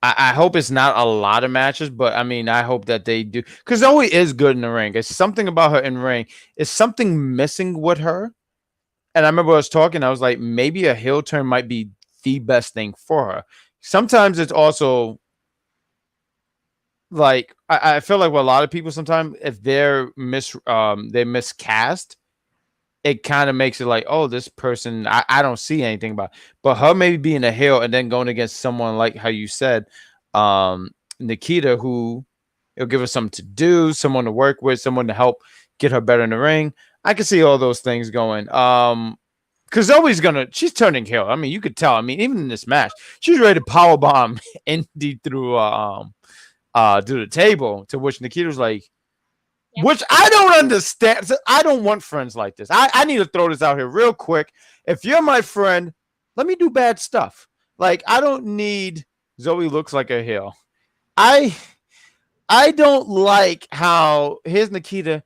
A: I hope it's not a lot of matches, but I mean, I hope that they do because Zoe is good in the ring. It's something about her in ring. It's something missing with her. And I remember I was talking. I was like, maybe a heel turn might be the best thing for her. Sometimes it's also like I feel like with a lot of people, sometimes if they're they miscast, it kind of makes it like, oh, this person, I don't see anything about. But her maybe being a heel and then going against someone like how you said, Nikita, who it'll give her something to do, someone to work with, someone to help get her better in the ring. I can see all those things going. Because she's turning heel. I mean, you could tell. I mean, even in this match, she's ready to powerbomb Indy through the table, to which Nikita's like, yeah. Which I don't understand. I don't want friends like this. I need to throw this out here real quick. If you're my friend, let me do bad stuff. Like, I don't need Zoe looks like a heel. I don't like how here's Nikita.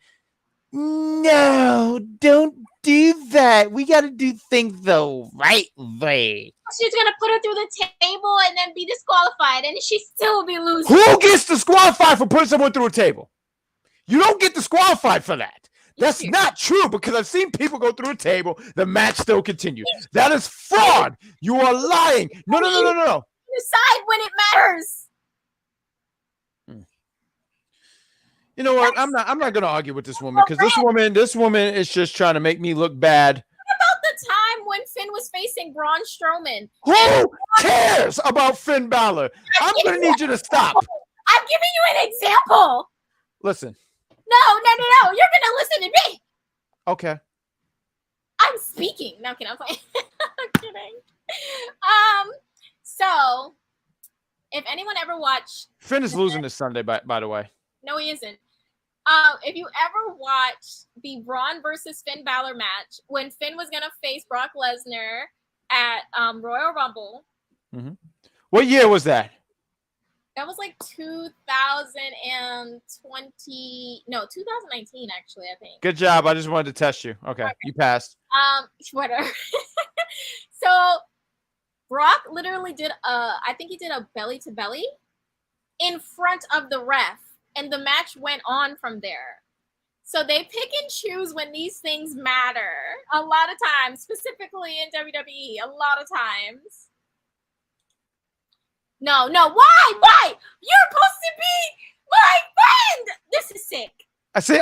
A: No, don't do that. We got to do things the right way.
C: She's going to put her through the table and then be disqualified, and she still will be losing.
A: Who gets disqualified for putting someone through a table? You don't get disqualified for that. That's not true because I've seen people go through a table. The match still continues. That is fraud. You are lying. No.
C: Decide when it matters.
A: You know what? I'm not going to argue with this woman because this woman is just trying to make me look bad.
C: What about the time when Finn was facing Braun Strowman?
A: Who cares about Finn Balor? I'm going to need you to stop.
C: I'm giving you an example.
A: Listen.
C: No. You're going to listen to me.
A: Okay.
C: I'm speaking. No, I'm playing. I'm kidding. So, if anyone ever watched...
A: Finn is losing this Sunday, by the way.
C: No, he isn't. If you ever watched the Braun versus Finn Balor match, when Finn was going to face Brock Lesnar at Royal Rumble.
A: Mm-hmm. What year was that?
C: That was like 2019, actually, I think.
A: Good job. I just wanted to test you. Okay. You passed.
C: Whatever. So, Brock literally did I think he did a belly to belly in front of the ref, and the match went on from there. So they pick and choose when these things matter. A lot of times, specifically in WWE, a lot of times. No, why? You're supposed to be my friend. This is sick.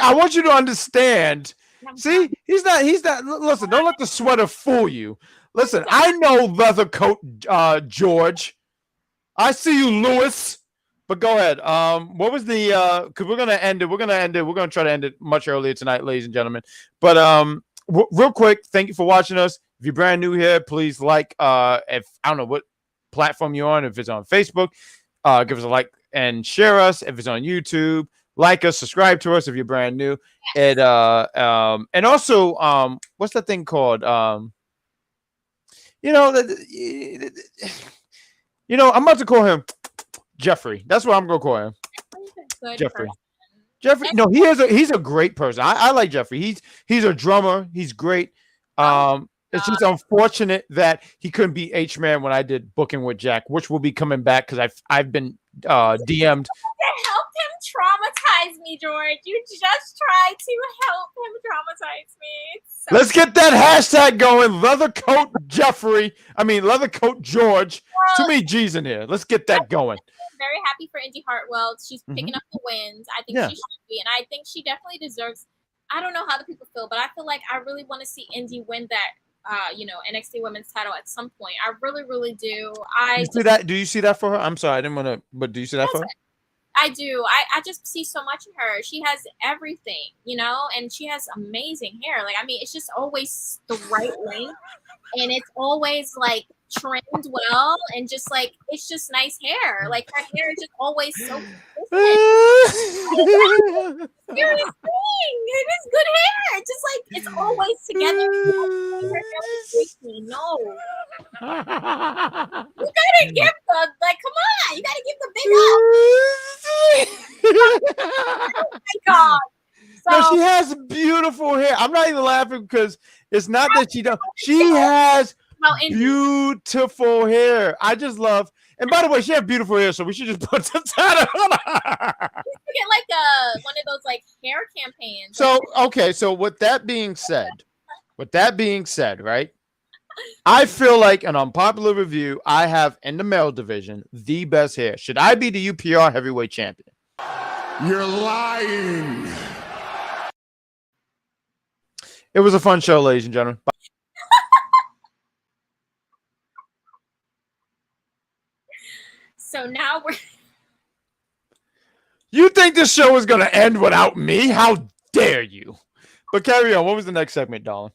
A: I want you to understand. See, he's not. Listen, don't let the sweater fool you. Listen, I know leather coat, George. I see you, Lewis. But go ahead. What was the? Because we're gonna end it. We're gonna try to end it much earlier tonight, ladies and gentlemen. But real quick, thank you for watching us. If you're brand new here, please like. If I don't know what platform you're on, if it's on Facebook, give us a like and share us. If it's on YouTube, like us, subscribe to us if you're brand new. And also, what's that thing called? I'm about to call him Jeffrey. That's what I'm gonna call him. Jeffrey. Jeffrey. No, he's a great person. I like Jeffrey. He's a drummer. He's great. It's just unfortunate that he couldn't be H-Man when I did booking with Jack, which will be coming back because I've been DM'd.
C: You helped him traumatize me, George. You just tried to help him traumatize me.
A: Let's get that hashtag going. Leather coat Jeffrey. Leather coat George. Too many G's in here. Let's get that going.
C: I'm very happy for Indy Hartwell. She's picking up the wins. I think she should be, and I think she definitely deserves. I don't know how the people feel, but I feel like I really want to see Indy win that. NXT Women's title at some point. I really, really do.
A: Do you see that for her? I'm sorry, I didn't want to, but do you see that for her?
C: I do. I just see so much in her. She has everything, and she has amazing hair. It's just always the right length, and it's always like trimmed well, and just like it's just nice hair. Like her hair is just always so serious thing. It is good hair. It's just like it's always together. No. You gotta give come on, you gotta give the big up. Oh my God.
A: No, she has beautiful hair. I'm not even laughing because it's not that she don't. She has beautiful hair. I just love, And by the way, she had beautiful hair, so we should just put the title on her.
C: Get like one of those like hair campaigns.
A: So, okay, so with that being said, right? I feel like an unpopular review, I have in the male division the best hair. Should I be the UPR heavyweight champion?
B: You're lying.
A: It was a fun show, ladies and gentlemen.
C: So now we're.
A: You think this show is going to end without me? How dare you? But carry on. What was the next segment, darling?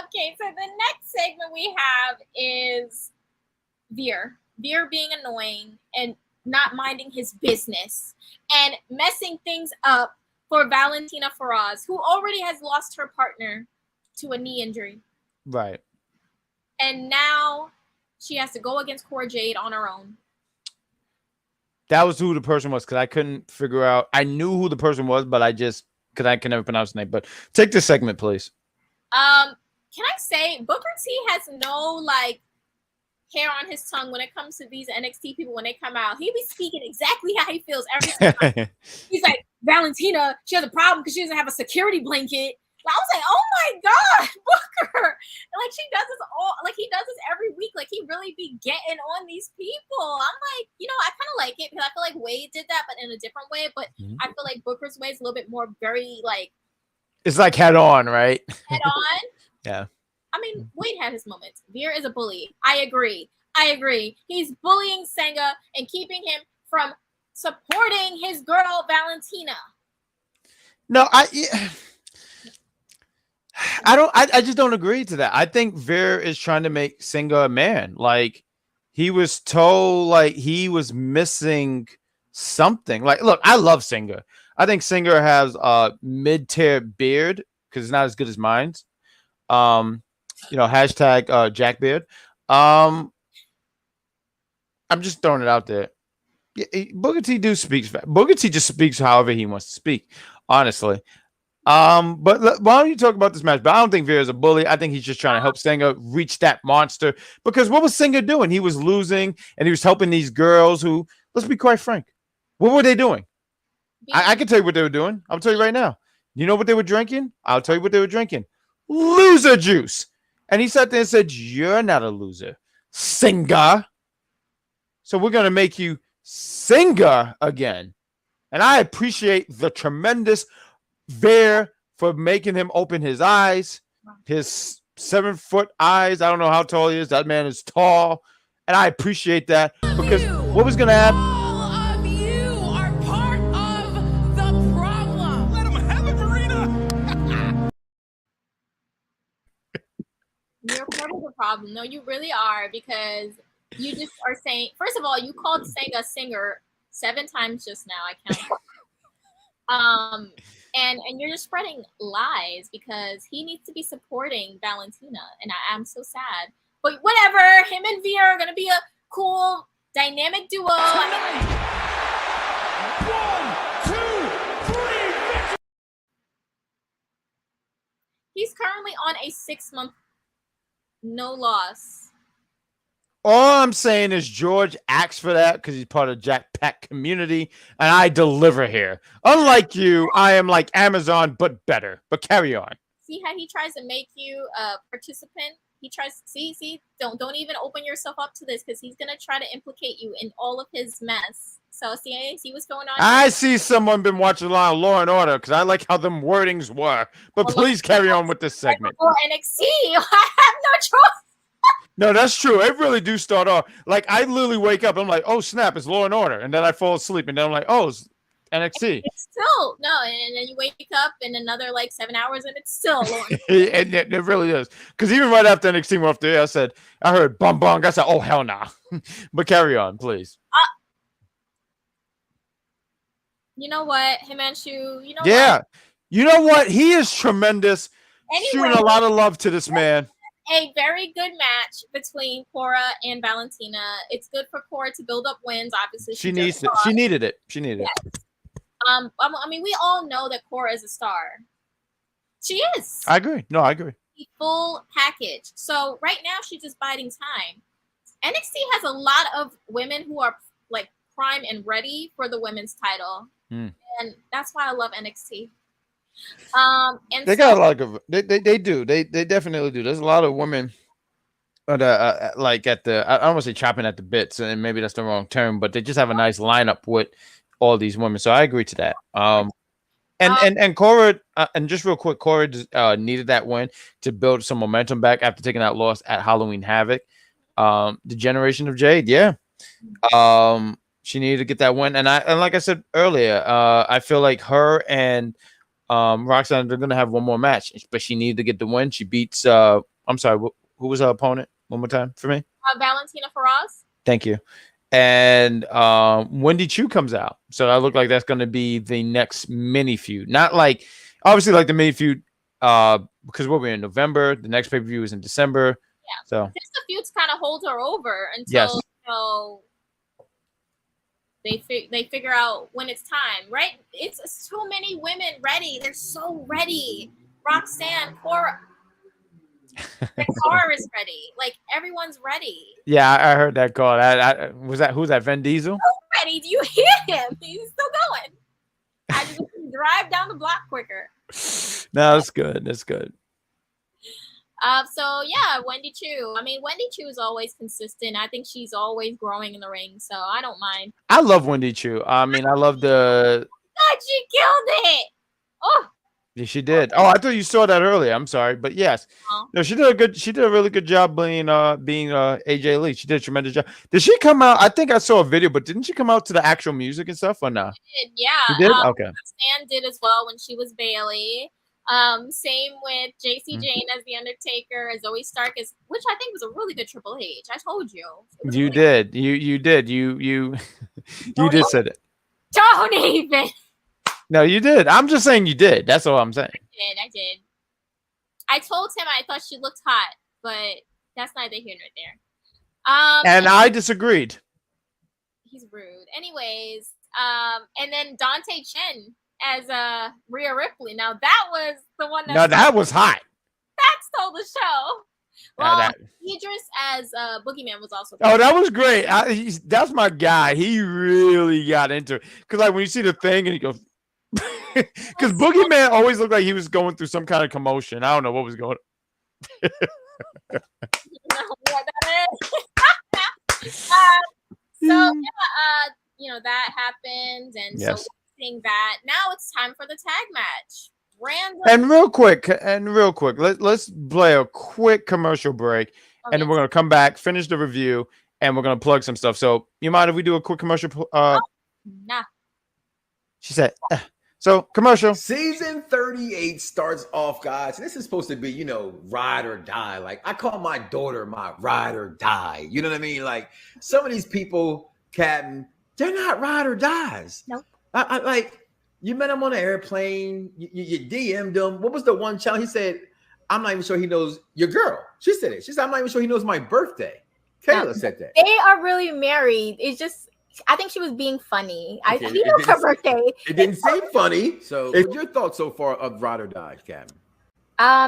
C: Okay, so the next segment we have is Veer. Veer being annoying and not minding his business and messing things up for Valentina Feroz, who already has lost her partner to a knee injury.
A: Right.
C: And now she has to go against Cora Jade on her own.
A: That was who the person was, because I couldn't figure out. I knew who the person was, but I can never pronounce the name. But take this segment, please.
C: Can I say Booker T has no like hair on his tongue when it comes to these NXT people when they come out. He be speaking exactly how he feels every time. He's like, Valentina, she has a problem because she doesn't have a security blanket. I was like, oh my God, Booker. Like he does this every week. Like he really be getting on these people. I'm like, I kind of like it because I feel like Wade did that, but in a different way. But I feel like Booker's way is a little bit more very like.
A: It's like head on, right?
C: Head on.
A: Yeah.
C: I mean, Wade had his moments. Veer is a bully. I agree. He's bullying Senga and keeping him from supporting his girl Valentina.
A: No, I just don't agree to that. I think Veer is trying to make Senga a man. Like he was told like he was missing something. Like, look, I love Senga. I think Senga has a mid-tier beard because it's not as good as mine. Hashtag Jackbeard. I'm just throwing it out there. Booker T Booker T just speaks however he wants to speak, honestly. But why don't you talk about this match? But I don't think Veer is a bully. I think he's just trying to help Senga reach that monster. Because what was Senga doing? He was losing, and he was helping these girls who, let's be quite frank, what were they doing? I can tell you what they were doing. I'll tell you right now. You know what they were drinking? I'll tell you what they were drinking. Loser juice. And he sat there and said, you're not a loser, Senga. So we're going to make you Senga again. And I appreciate the tremendous Veer for making him open his eyes, his 7-foot eyes. I don't know how tall he is. That man is tall. And I appreciate that because what was going to happen?
D: All of you are part of the problem.
B: Let him have it, Marina.
C: You're part of the problem. No, you really are because you just are saying, first of all, you called Senga singer 7 times just now. I counted. And you're just spreading lies because he needs to be supporting Valentina, and I'm so sad. But whatever, him and Veer are gonna be a cool dynamic duo. He's currently on a 6-month no loss.
A: All I'm saying is George asked for that because he's part of Jack Pack community, and I deliver here. Unlike you, I am like Amazon, but better. But carry on.
C: See how he tries to make you a participant? He tries. See. Don't even open yourself up to this because he's gonna try to implicate you in all of his mess. So see what's going on.
A: I see someone been watching a lot of Law and Order because I like how them wordings were. But please carry on with this segment.
C: Or NXT, I have no choice.
A: No, that's true. It really do start off. Like, I literally wake up. I'm like, oh, snap, it's Law and Order. And then I fall asleep. And then I'm like, oh, it's NXT.
C: It's still, no. And then you wake up in another, 7 hours, and it's still Law and Order.
A: it really is. Because even right after NXT went off the air, I heard bum bum. I said, oh, hell nah. But carry on, please.
C: You know what, Himanshu? You know
A: yeah.
C: what?
A: You know what? He is tremendous.
C: Anyway,
A: shooting a lot of love to this man.
C: A very good match between Cora and Valentina. It's good for Cora to build up wins. Obviously,
A: She needs it. She needed it.
C: Yes. I mean, we all know that Cora is a star. She is.
A: I agree. No, I agree.
C: The full package. So right now, she's just biding time. NXT has a lot of women who are like prime and ready for the women's title, and that's why I love NXT. And
A: They got a lot of they do. They definitely do. There's a lot of women like at the I don't want to say chopping at the bits, and maybe that's the wrong term, but they just have a nice lineup with all these women. So I agree to that. And Cora, and just real quick, Cora needed that win to build some momentum back after taking that loss at Halloween Havoc. The Generation of Jade, yeah. She needed to get that win, and like I said earlier, I feel like her and Roxanne, they're gonna have one more match, but she needed to get the win. She beats I'm sorry, who was her opponent? One more time for me.
C: Valentina Feroz.
A: Thank you. And Wendy Chu comes out, so that look like that's going to be the next mini feud. Not like obviously like the mini feud, because we're in November. The next pay per view is in December.
C: Yeah.
A: So
C: just the feuds kind of hold her over until
A: yes.
C: They figure out when it's time, right? It's too many women ready. They're so ready. Roxanne, Cora. The car is ready. Like everyone's ready.
A: Yeah, I heard that call. Who's that? Vin Diesel?
C: So ready. Do you hear him? He's still going. I just drive down the block quicker.
A: No, that's good. That's good.
C: So yeah, Wendy Chu. I mean, Wendy Chu is always consistent. I think she's always growing in the ring, so I don't mind.
A: I love Wendy Chu. I mean, I love the.
C: God, she killed it. Oh.
A: Yeah, she did. Oh, I thought you saw that earlier. I'm sorry, but yes, no, she did a really good job being AJ Lee. She did a tremendous job. Did she come out? I think I saw a video, but didn't she come out to the actual music and stuff or not?
C: She did, yeah.
A: She did. Okay.
C: Stan did as well when she was Bailey. Same with JC Jane as the Undertaker, as Zoe Stark is, which I think was a really good Triple H. I told you.
A: You did. You did. You did say it.
C: Don't even.
A: No, you did. I'm just saying you did. That's all I'm saying.
C: I did. I told him I thought she looked hot, but that's neither here nor there.
A: And I disagreed.
C: He's rude. Anyways, and then Dante Chen as Rhea Ripley. Now that was the one
A: that was hot.
C: That stole the show. Well, Idris as Boogeyman was also.
A: Oh, that was great. That's my guy. He really got into it. Because like when you see the thing and he goes, because Boogeyman always looked like he was going through some kind of commotion. I don't know what was going on.
C: That happened, and so we're seeing that. Now it's time for the tag match.
A: And real quick, let's play a quick commercial break, and then we're gonna come back, finish the review, and we're gonna plug some stuff. So you mind if we do a quick commercial?
C: Nah.
A: She said. So, commercial.
E: Season 38 starts off, guys. This is supposed to be, ride or die. Like, I call my daughter my ride or die. You know what I mean? Like, some of these people, Captain, they're not ride or dies.
C: Nope.
E: I like, you met him on an airplane. You DM'd him. What was the one challenge? He said, I'm not even sure he knows your girl. She said it. She said, I'm not even sure he knows my birthday. Kayla said that.
C: They are really married. It's just... I think she was being funny. Okay, he knows her birthday.
E: It didn't seem funny. So, what's your thoughts so far of Ride or Die, Captain?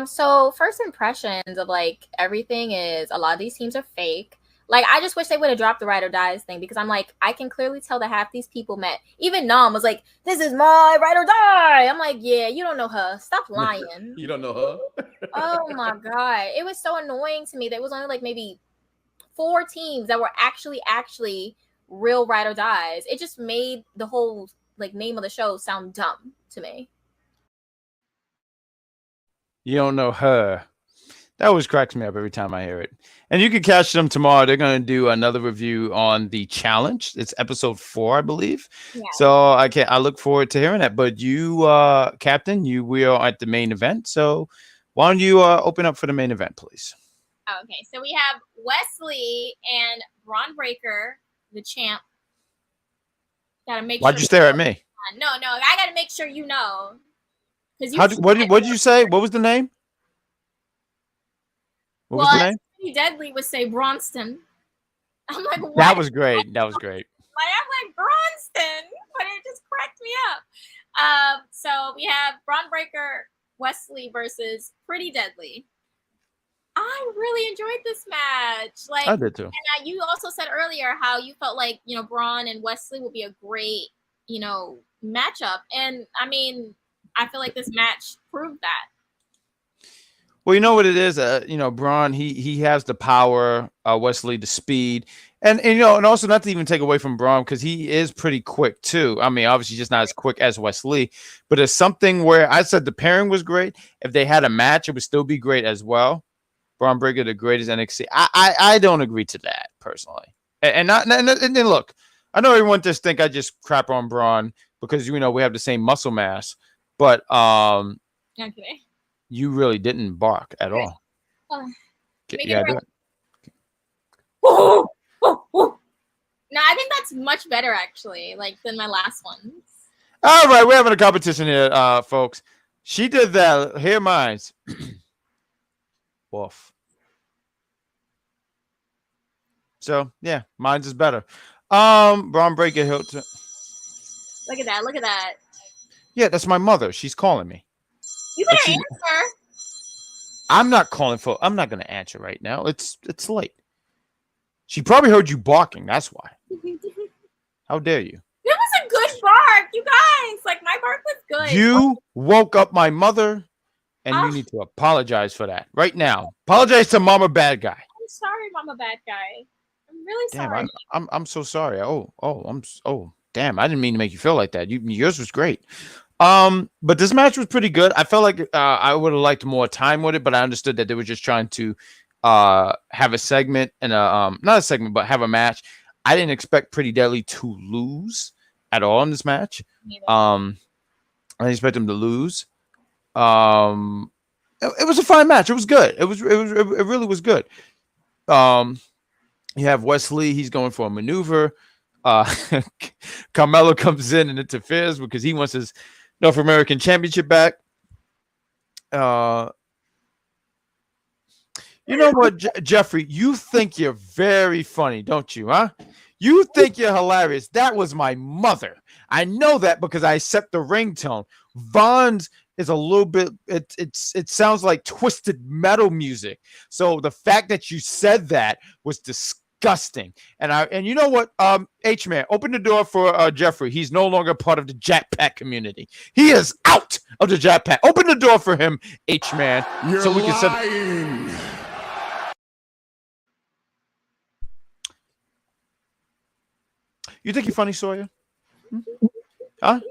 C: So first impressions of like everything is a lot of these teams are fake. Like I just wish they would have dropped the Ride or Dies thing because I'm like I can clearly tell that half these people met. Even Nam was like, "This is my Ride or Die." I'm like, "Yeah, you don't know her. Stop lying."
E: You don't know her?
C: Oh my god, it was so annoying to me. There was only like maybe 4 teams that were actually real Ride or Dies. It just made the whole like name of the show sound dumb to me.
A: You don't know her. That always cracks me up every time I hear it. And you can catch them tomorrow. They're going to do another review on the challenge. It's episode 4, I believe. Yeah. So I look forward to hearing that. But you, Captain, we are at the main event. So why don't you open up for the main event, please?
C: Okay, so we have Wesley and Braun Breaker, the champ. Gotta make.
A: Why'd you stare at me?
C: No, I gotta make sure you know.
A: What did you say? What was the name? What was the name?
C: Pretty Deadly would say Bronston. I'm like, what?
A: That was great. That was great.
C: I'm like Bronston, but it just cracked me up. So we have Braun Breaker, Wesley versus Pretty Deadly. I I really enjoyed this match. Like,
A: I did too.
C: and you also said earlier how you felt like, you know, Braun and Wesley will be a great, you know, matchup. And I mean, I feel like this match proved that.
A: Well, you know what it is. You know, Braun. He has the power. Wesley the speed, and you know, and also not to even take away from Braun because he is pretty quick too. I mean, obviously just not as quick as Wesley, but it's something where I said the pairing was great. If they had a match, it would still be great as well. Braun Breaker, the greatest NXT. I don't agree to that personally, and then look, I know everyone just think I just crap on Braun because you know we have the same muscle mass, but
C: Okay.
A: you really didn't bark at all.
C: Make
A: Yeah,
C: it
A: do
C: right.
A: it.
C: No, I think that's much better actually, like than my last ones.
A: All right, we're having a competition here, folks. She did that. Here, mine's. Woof. So yeah, mine's is better. Braun Breaker Hilton.
C: Look at that! Look at that!
A: Yeah, that's my mother. She's calling me.
C: You
A: But
C: better answer.
A: I'm not calling for. I'm not going to answer right now. It's late. She probably heard you barking. That's why. How dare you?
C: It was a good bark, you guys. Like my bark was good.
A: You woke up my mother, and you need to apologize for that right now. Apologize to Mama Bad Guy.
C: I'm sorry, Mama Bad Guy. I'm really
A: Damn,
C: sorry.
A: I'm so sorry. Damn, I didn't mean to make you feel like that. Yours was great. But this match was pretty good. I felt like I would have liked more time with it, but I understood that they were just trying to have a segment and not a segment, but have a match. I didn't expect Pretty Deadly to lose at all in this match. I didn't expect him to lose. It was a fine match. It was good. It really was good. You have Wesley. He's going for a maneuver. Carmelo comes in and interferes because he wants his North American Championship back. You know what, Jeffrey? You think you're very funny, don't you, huh? You think you're hilarious. That was my mother. I know that because I set the ringtone. Vaughn's is a little bit, it sounds like twisted metal music. So the fact that you said that was disgusting. And you know what, H-Man, open the door for Jeffrey. He's no longer part of the Jackpack community. He is out of the Jackpack. Open the door for him, H-Man.
B: You're
A: so we can set.
B: lying.
A: You think you're funny, Sawyer? Huh?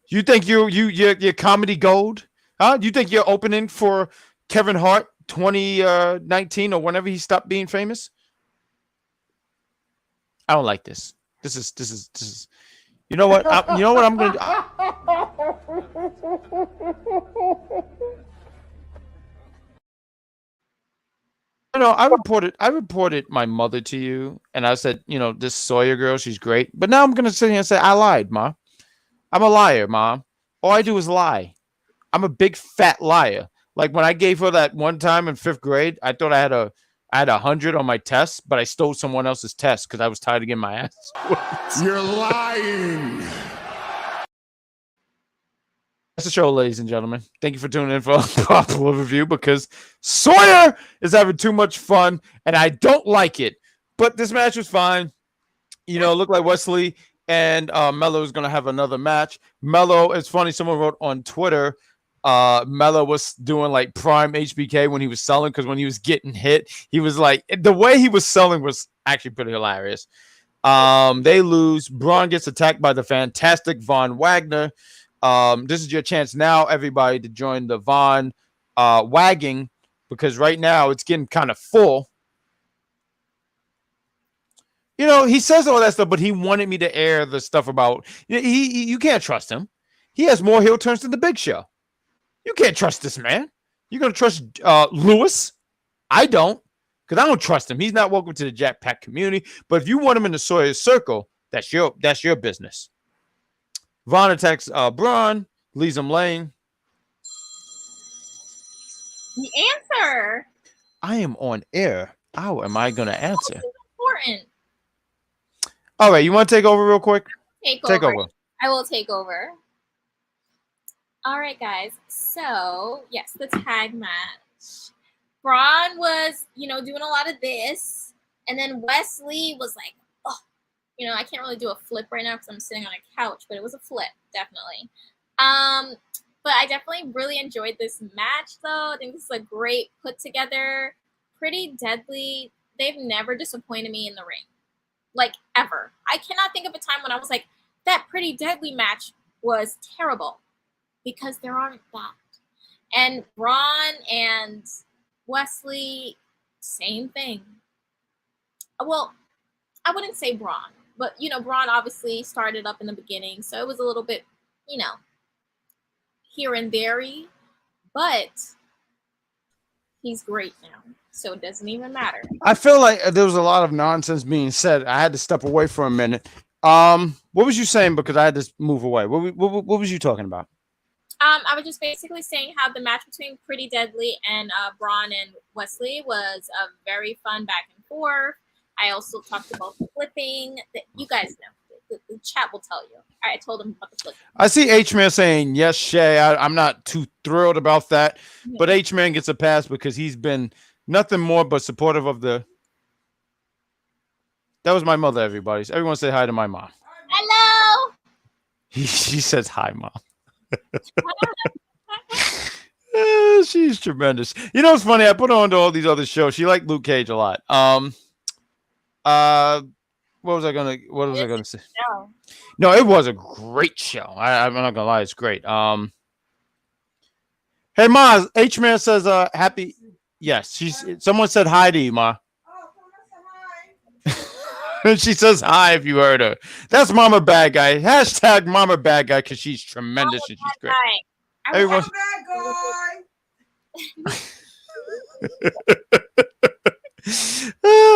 A: You think you're comedy gold? Huh? You think you're opening for Kevin Hart 2019 or whenever he stopped being famous? I don't like this. This is. You know what? You know what I'm gonna do? I reported my mother to you, and I said, you know, this Sawyer girl, she's great. But now I'm gonna sit here and say I lied, Ma. I'm a liar, Mom. All I do is lie. I'm a big fat liar. Like when I gave her that one time in 5th grade, I thought I had 100 on my test, but I stole someone else's test because I was tired of getting my ass whooped.
B: You're lying.
A: That's the show, ladies and gentlemen. Thank you for tuning in for a popular review because Sawyer is having too much fun, and I don't like it. But this match was fine. You know, it looked like Wesley and Mello is going to have another match. Mello, it's funny, someone wrote on Twitter, Mello was doing like prime HBK when he was selling because when he was getting hit, he was like, the way he was selling was actually pretty hilarious. They lose. Braun gets attacked by the fantastic Von Wagner. This is your chance now, everybody, to join the Von wagging because right now it's getting kind of full. You know, he says all that stuff, but he wanted me to air the stuff about you can't trust him. He has more heel turns than the Big Show. You can't trust this man. You're gonna trust Lewis? I don't, because I don't trust him. He's not welcome to the Jackpack community. But if you want him in the Sawyer circle, that's your business. Von attacks Braun, leaves him laying.
C: The answer.
A: I am on air. How am I gonna answer?
C: This is important.
A: All right, you want to take over real quick?
C: Take over. I will take over. All right, guys. So, yes, the tag match. Braun was, doing a lot of this, and then Wesley was like, oh, I can't really do a flip right now because I'm sitting on a couch, but it was a flip, definitely. But I definitely really enjoyed this match, though. I think this is a great put together, Pretty Deadly. They've never disappointed me in the ring, like ever. I cannot think of a time when I was like, that Pretty Deadly match was terrible, because there aren't that. And Braun and Wesley, same thing. Well, I wouldn't say Braun, but Braun obviously started up in the beginning, so it was a little bit, here and there-y, but he's great now, so it doesn't even matter.
A: I feel like there was a lot of nonsense being said. I had to step away for a minute. What was you saying? Because I had to move away. What was you talking about?
C: I was just basically saying how the match between Pretty Deadly and Braun and Wesley was a very fun back and forth. I also talked about flipping. You guys know. The chat will tell you. I told them about the flipping.
A: I see H-Man saying, yes, Shay. I'm not too thrilled about that. Yeah. But H-Man gets a pass because he's been nothing more but supportive of the... That was my mother, everybody. So everyone say hi to my mom.
C: Hello!
A: She says hi, Mom. She's tremendous. You know what's funny? I put her on to all these other shows. She liked Luke Cage a lot. What was I gonna say? No, it was a great show. I'm not gonna lie, it's great. Hey Ma, H-Man says happy. Yes, someone said hi to you, Ma. She says hi if you heard her. That's Mama Bad Guy. Hashtag Mama Bad Guy, because she's tremendous and she's great. Everyone.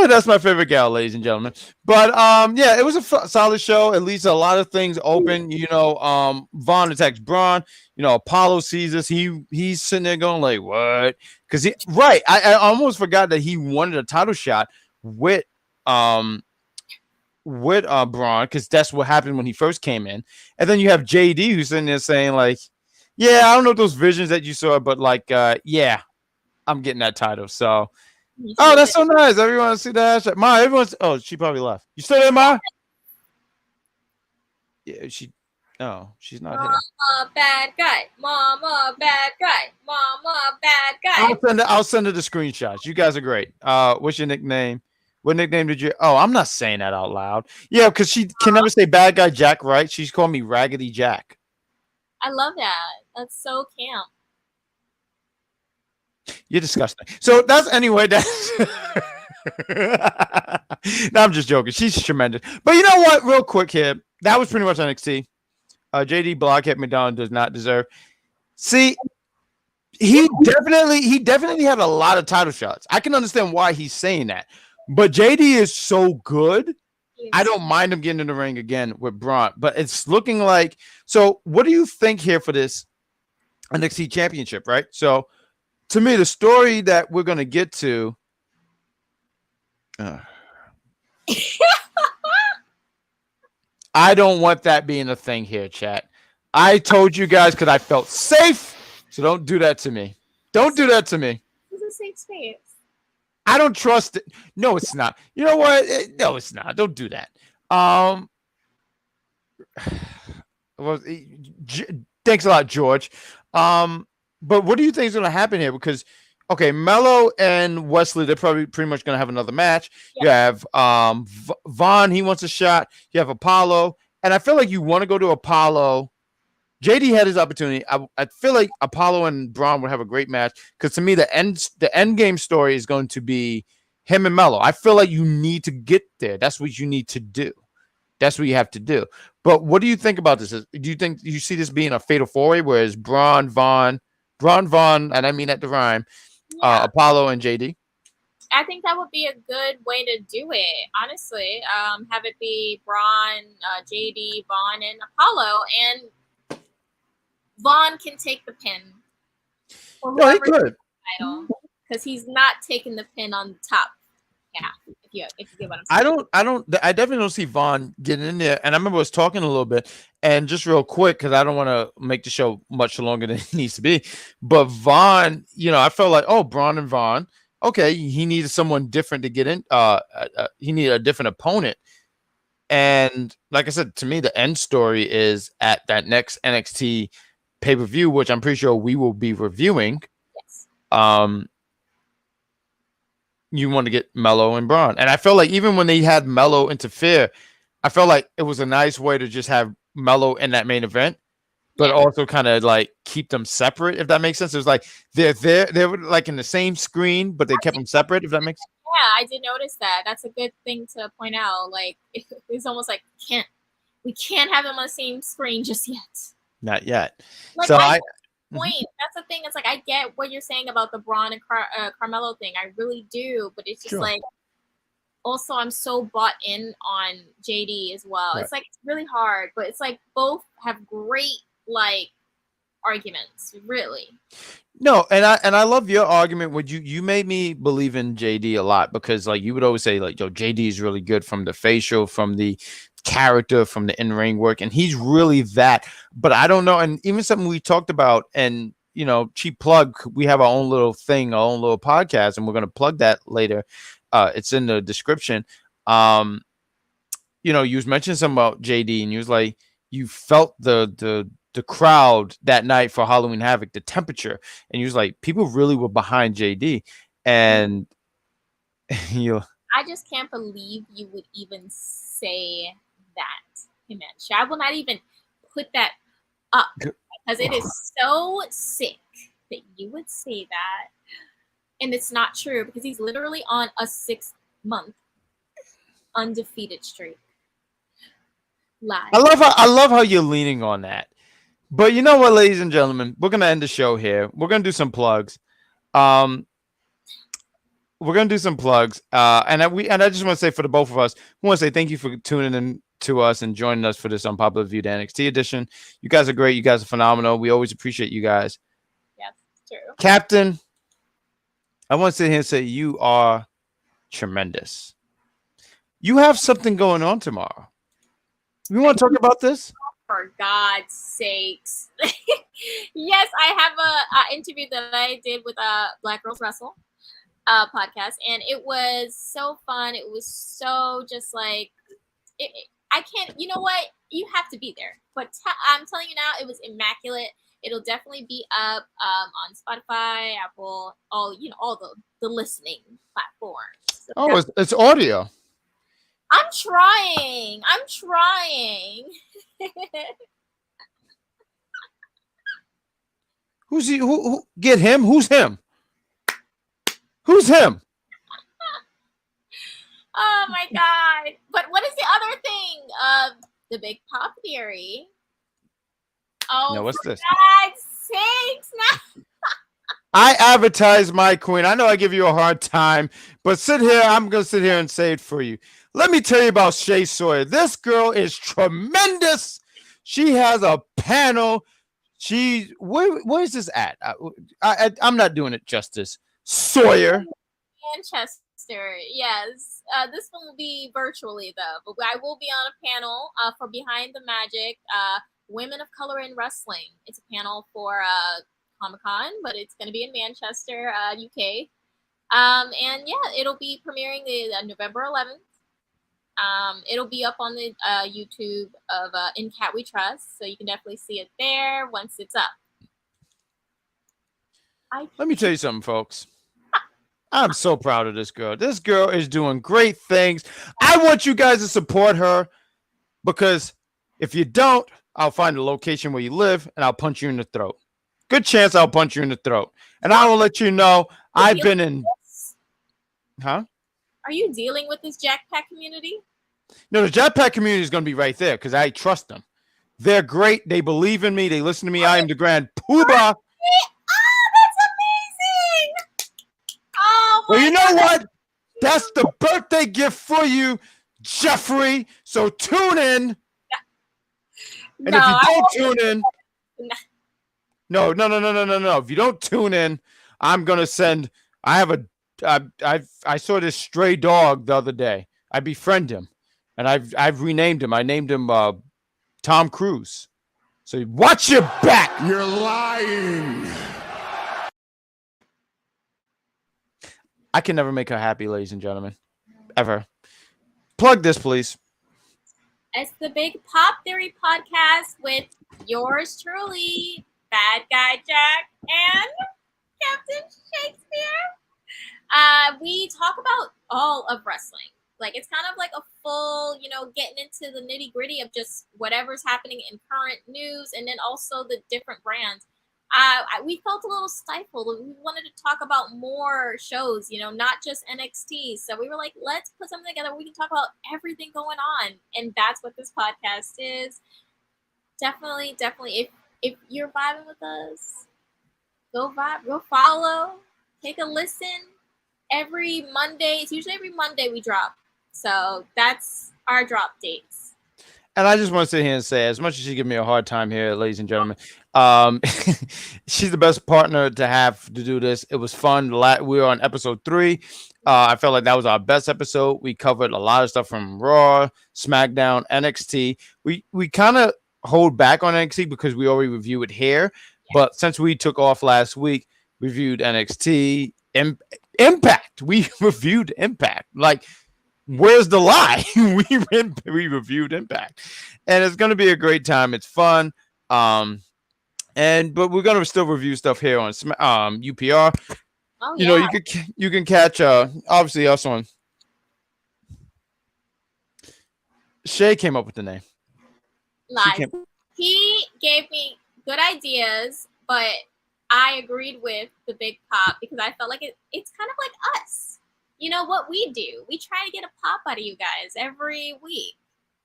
A: That's my favorite gal, ladies and gentlemen. But yeah, it was a solid show. At least a lot of things open. Vaughn attacks Braun. Apollo sees us. He's sitting there going like, what? Because I almost forgot that he wanted a title shot with Braun, because that's what happened when he first came in. And then you have JD who's sitting there saying like, yeah, I don't know those visions that you saw, but like, yeah, I'm getting that title. So, oh, that's so nice. Everyone see the hashtag. Ma, everyone's. Oh, she probably left. You still there, Ma? Yeah, she's not here.
C: Mama Bad Guy. Mama Bad Guy. Mama Bad Guy.
A: I'll send her the screenshots. You guys are great. What's your nickname? What nickname did you? Oh, I'm not saying that out loud. Yeah, because she can never say Bad Guy Jack right. She's called me Raggedy Jack.
C: I love that. That's so camp.
A: You're disgusting. So that's anyway. That's no, I'm just joking. She's tremendous. But you know what? Real quick here. That was pretty much NXT. JD Blockhead McDonald does not deserve. See, he definitely had a lot of title shots. I can understand why he's saying that. But JD is so good. I don't mind him getting in the ring again with Braun. But it's looking like. So what do you think here for this NXT championship, right? So to me, the story that we're going to get to. I don't want that being a thing here, chat. I told you guys because I felt safe. So don't do that to me. Don't do that to me.
C: It's a safe space.
A: I don't trust it. No, it's not. You know what? No, it's not. Don't do that. Thanks a lot, George. But what do you think is going to happen here? Because, okay, Mello and Wesley, they're probably pretty much going to have another match. Yeah. You have Vaughn, he wants a shot. You have Apollo. And I feel like you want to go to Apollo. JD had his opportunity. I feel like Apollo and Braun would have a great match because to me, the end game story is going to be him and Mello. I feel like you need to get there. That's what you need to do. That's what you have to do. But what do you think about this? Do you see this being a fatal four-way, whereas Braun, Vaughn, and I mean at the rhyme, Apollo and JD?
C: I think that would be a good way to do it, honestly. Have it be Braun, JD, Vaughn, and Apollo, and Vaughn can take the pin.
A: No, he could.
C: Because he's not taking the pin on the top half. If you get what I'm saying.
A: I definitely don't see Vaughn getting in there. And I remember I was talking a little bit, and just real quick, because I don't want to make the show much longer than it needs to be. But Vaughn, I felt like, Braun and Vaughn, okay, he needed someone different to get in. He needed a different opponent. And like I said, to me, the end story is at that next NXT pay-per-view, which I'm pretty sure we will be reviewing.
C: Yes.
A: You want to get Mello and Braun. And I felt like even when they had Mello interfere, I felt like it was a nice way to just have Mello in that main event, but also kind of like keep them separate, if that makes sense. It was like they were like in the same screen, but they kept them separate, if that makes sense.
C: Yeah, I did notice that. That's a good thing to point out. Like, it's almost like we can't have them on the same screen just yet.
A: Not yet.
C: Like,
A: So
C: point. That's the thing. It's like, I get what you're saying about the Braun and Carmelo thing. I really do. But it's just like, also, I'm so bought in on JD as well.
A: Right.
C: It's like, it's really hard. But it's like, both have great, like, arguments. Really.
A: No, and I love your argument. Would you made me believe in JD a lot, because like you would always say like, JD is really good from the facial, from the character, from the in-ring work, and he's really that. But I don't know, and even something we talked about, and cheap plug, we have our own little thing, our own little podcast, and we're going to plug that later. It's in the description. You was mentioning something about JD, and you was like, you felt the crowd that night for Halloween Havoc, the temperature, and you was like, people really were behind JD, and
C: I just can't believe you would even say that, Himanshu. I will not even put that up, because it is so sick that you would say that, and it's not true, because he's literally on a 6-month undefeated streak. Live.
A: I love how you're leaning on that. But you know what, ladies and gentlemen, we're gonna end the show here. We're gonna do some plugs. And I just want to say, for the both of us, we want to say thank you for tuning in to us and joining us for this Unpopular View, the NXT edition. You guys are great. You guys are phenomenal. We always appreciate you guys.
C: Yes, true.
A: Captain, I want to sit here and say you are tremendous. You have something going on tomorrow. We want to talk about this?
C: For God's sakes. Yes, I have a interview that I did with Black Girls Wrestle podcast, and it was so fun. It was so just like, I can't, you know what? You have to be there. But I'm telling you now, it was immaculate. It'll definitely be up on Spotify, Apple, all the listening platforms. So
A: it's audio.
C: I'm trying.
A: Who's he? Who get him? Who's him? Who's him?
C: Oh my God. But what is the other thing? The Big Pop Theory. Oh,
A: no, what's this?
C: God's sakes. Now.
A: I advertise my queen. I know I give you a hard time, but I'm going to sit here and say it for you. Let me tell you about Shay Sawyer. This girl is tremendous. She has a panel. Where is this at? I'm not doing it justice. Sawyer.
C: Manchester, yes. This one will be virtually, though. But I will be on a panel for Behind the Magic, Women of Color in Wrestling. It's a panel for Comic-Con, but it's going to be in Manchester, UK. And yeah, it'll be premiering November 11th. It'll be up on the YouTube of In Cat We Trust, so you can definitely see it there once it's up.
A: Let me tell you something, folks. I'm so proud of this girl. This girl is doing great things. I want you guys to support her, because if you don't, I'll find the location where you live and I'll punch you in the throat. Good chance I'll punch you in the throat. And I will let you know I've been in. Huh?
C: Are you dealing with this Jackpack community?
A: No, the Jackpack community is going to be right there, because I trust them. They're great. They believe in me. They listen to me. I am the Grand Poobah.
C: Oh, that's amazing. Oh, my
A: Well, you know
C: God.
A: what? That's the birthday gift for you, Jeffrey. So tune in. And if you don't tune in, no. If you don't tune in, I'm going to send. I have a I saw this stray dog the other day. I befriend him, and I've renamed him. I named him Tom Cruise. So watch your back.
B: You're lying.
A: I can never make her happy, ladies and gentlemen, ever. Plug this, please.
C: It's the Big Pop Theory podcast with yours truly, Bad Guy Jack and Captain Shaykespeare. We talk about all of wrestling. Like, it's kind of like a full, getting into the nitty gritty of just whatever's happening in current news, and then also the different brands. We felt a little stifled. We wanted to talk about more shows, not just NXT. So we were like, let's put something together where we can talk about everything going on. And that's what this podcast is. Definitely. If you're vibing with us, go vibe, go follow, take a listen. Every Monday, it's usually every Monday we drop. So that's our drop dates.
A: And I just want to sit here and say, as much as she give me a hard time here, ladies and gentlemen, she's the best partner to have to do this. It was fun. We were on episode 3. I felt like that was our best episode. We covered a lot of stuff from Raw, SmackDown, NXT. We kind of hold back on NXT because we already reviewed it here. Yeah. But since we took off last week, reviewed NXT, Impact. We reviewed Impact. Like, where's the lie? we reviewed Impact, and it's going to be a great time. It's fun. But we're going to still review stuff here on UPR.
C: Oh, yeah.
A: You can catch obviously us on. Shay came up with the name.
C: Live. He gave me good ideas, but I agreed with the Big Pop because I felt like it's kind of like us. You know what we do? We try to get a pop out of you guys every week.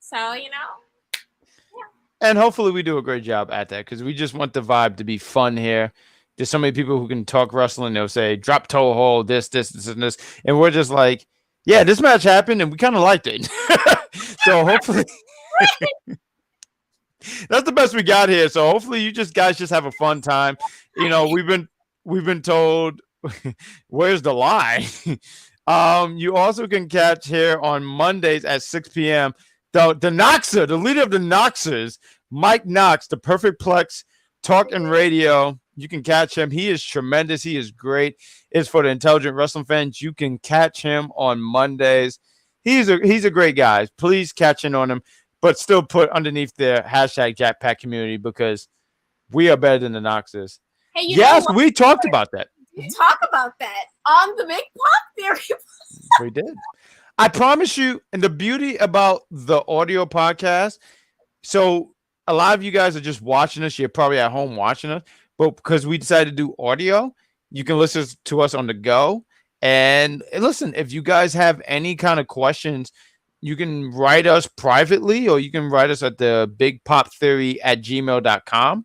C: So, yeah.
A: And hopefully we do a great job at that because we just want the vibe to be fun here. There's so many people who can talk wrestling. They'll say, drop toe hold, this, and this. And we're just like, yeah, this match happened and we kind of liked it. So hopefully that's the best we got here. So hopefully you guys just have a fun time. We've been told where's the lie? You also can catch here on Mondays at 6 p.m. The Knoxer, the leader of the Knoxers, Mike Knox, the Perfect Plex Talk and Radio. You can catch him. He is tremendous. He is great. It's for the intelligent wrestling fans. You can catch him on Mondays. He's a great guy. Please catch in on him, but still put underneath the hashtag Jackpack Community because we are better than the Knoxers.
C: Hey,
A: yes, we talked about that.
C: We talk about that on the Big Pop Theory.
A: We did. I promise you, and the beauty about the audio podcast, so a lot of you guys are just watching us. You're probably at home watching us, but because we decided to do audio, you can listen to us on the go. And listen, if you guys have any kind of questions, you can write us privately or you can write us at the bigpoptheory@gmail.com.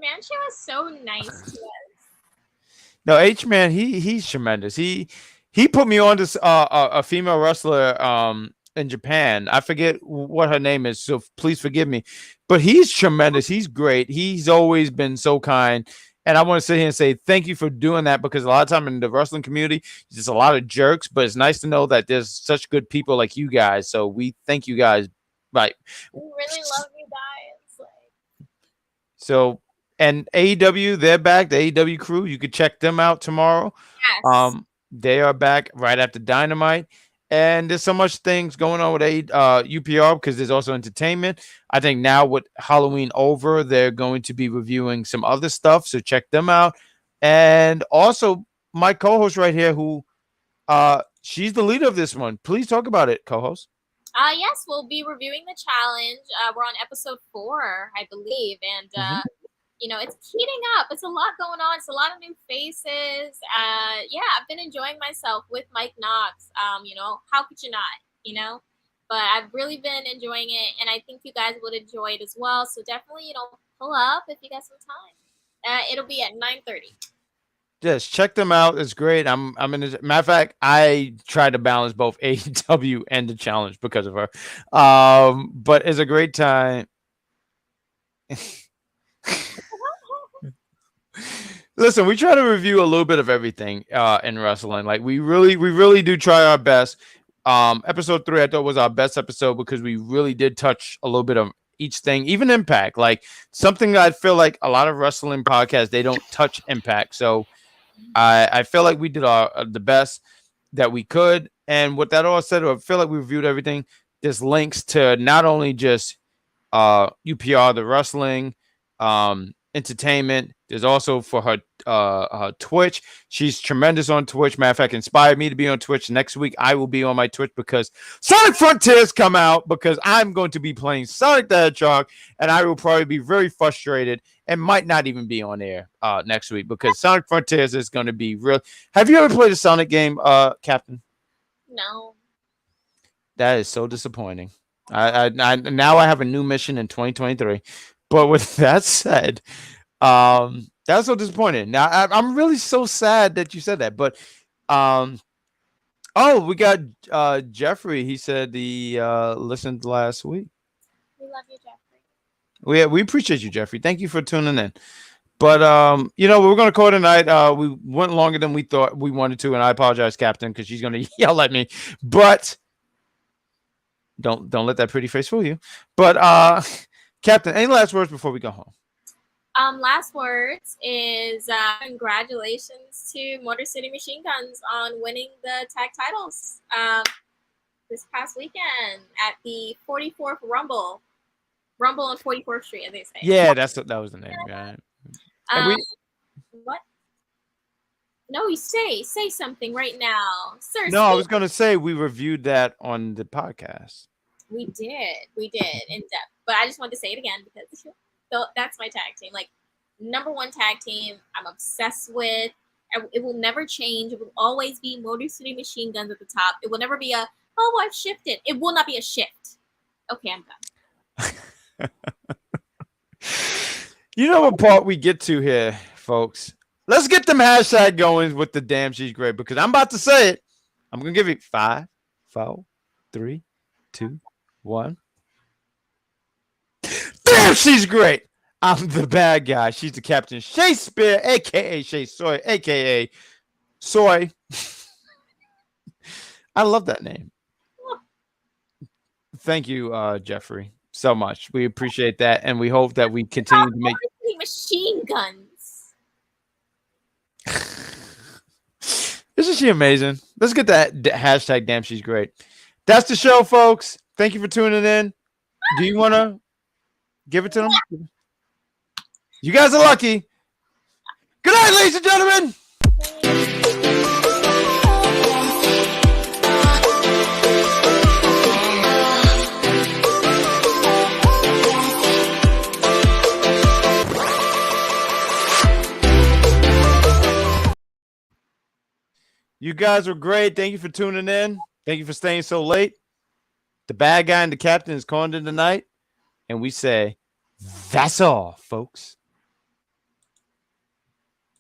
C: Man, she was so nice to us.
A: No, H-Man, he's tremendous. He put me on to a female wrestler in Japan. I forget what her name is, so please forgive me. But he's tremendous. He's great. He's always been so kind. And I want to sit here and say thank you for doing that because a lot of time in the wrestling community, there's a lot of jerks, but it's nice to know that there's such good people like you guys. So we thank you guys. Right.
C: We really love you guys.
A: So, and AEW, they're back. The AEW crew, you could check them out tomorrow.
C: Yes.
A: They are back right after Dynamite. And there's so much things going on with UPR because there's also entertainment. I think now with Halloween over, they're going to be reviewing some other stuff. So check them out. And also my co-host right here who she's the leader of this one. Please talk about it, co-host.
C: Yes, we'll be reviewing the challenge. We're on episode 4, I believe. And, it's heating up. It's a lot going on. It's a lot of new faces. I've been enjoying myself with Mike Knox. How could you not, But I've really been enjoying it, and I think you guys would enjoy it as well. So definitely, pull up if you got some time. It'll be at 9:30.
A: Yes, check them out. It's great. I'm in this. Matter of fact, I try to balance both AEW and the challenge because of her. But it's a great time. Listen, we try to review a little bit of everything in wrestling. Like we really do try our best. Episode 3 I thought was our best episode because we really did touch a little bit of each thing, even Impact. Like something that I feel like a lot of wrestling podcasts, they don't touch Impact. So I feel like we did the best that we could. And with that all said, I feel like we reviewed everything. There's links to not only just UPR, the wrestling, entertainment. There's also for her Twitch. She's tremendous on Twitch. Matter of fact, inspired me to be on Twitch. Next week, I will be on my Twitch because Sonic Frontiers come out because I'm going to be playing Sonic the Hedgehog, and I will probably be very frustrated and might not even be on air next week because Sonic Frontiers is going to be real. Have you ever played a Sonic game, Captain?
C: No.
A: That is so disappointing. I now I have a new mission in 2023. But with that said, that's so disappointing. Now I'm really so sad that you said that. But we got Jeffrey. He said he listened last week.
C: We love you, Jeffrey.
A: We appreciate you, Jeffrey. Thank you for tuning in. But we're gonna call tonight. We went longer than we thought we wanted to, and I apologize, Captain, because she's gonna yell at me. But don't let that pretty face fool you. But Captain, any last words before we go home?
C: Last words is congratulations to Motor City Machine Guns on winning the tag titles this past weekend at the 44th Rumble on 44th Street, as they say.
A: Yeah, that was the name, right?
C: What? No, you say something right now, sir.
A: No, I was gonna say we reviewed that on the podcast.
C: We did in depth, but I just wanted to say it again because that's my tag team, like #1 tag team. I'm obsessed with. It will never change. It will always be Motor City Machine Guns at the top. It will never be I've shifted. It will not be a shift. Okay, I'm done.
A: You know what part we get to here, folks? Let's get them hashtag going with the damn she's great because I'm about to say it. I'm gonna give it 5, 4, 3, 2, 1. Damn, she's great. I'm the bad guy. She's the Captain Shaykespeare, aka Shay Soy, aka Soy. I love that name. Thank you, Jeffrey, so much. We appreciate that, and we hope that we continue to make
C: machine guns.
A: Isn't she amazing? Let's get that hashtag. Damn, she's great. That's the show, folks. Thank you for tuning in. Do you want to give it to them? You guys are lucky. Good night, ladies and gentlemen. You guys were great. Thank you for tuning in. Thank you for staying so late. The bad guy and the captain is calling in tonight. And we say, that's all, folks.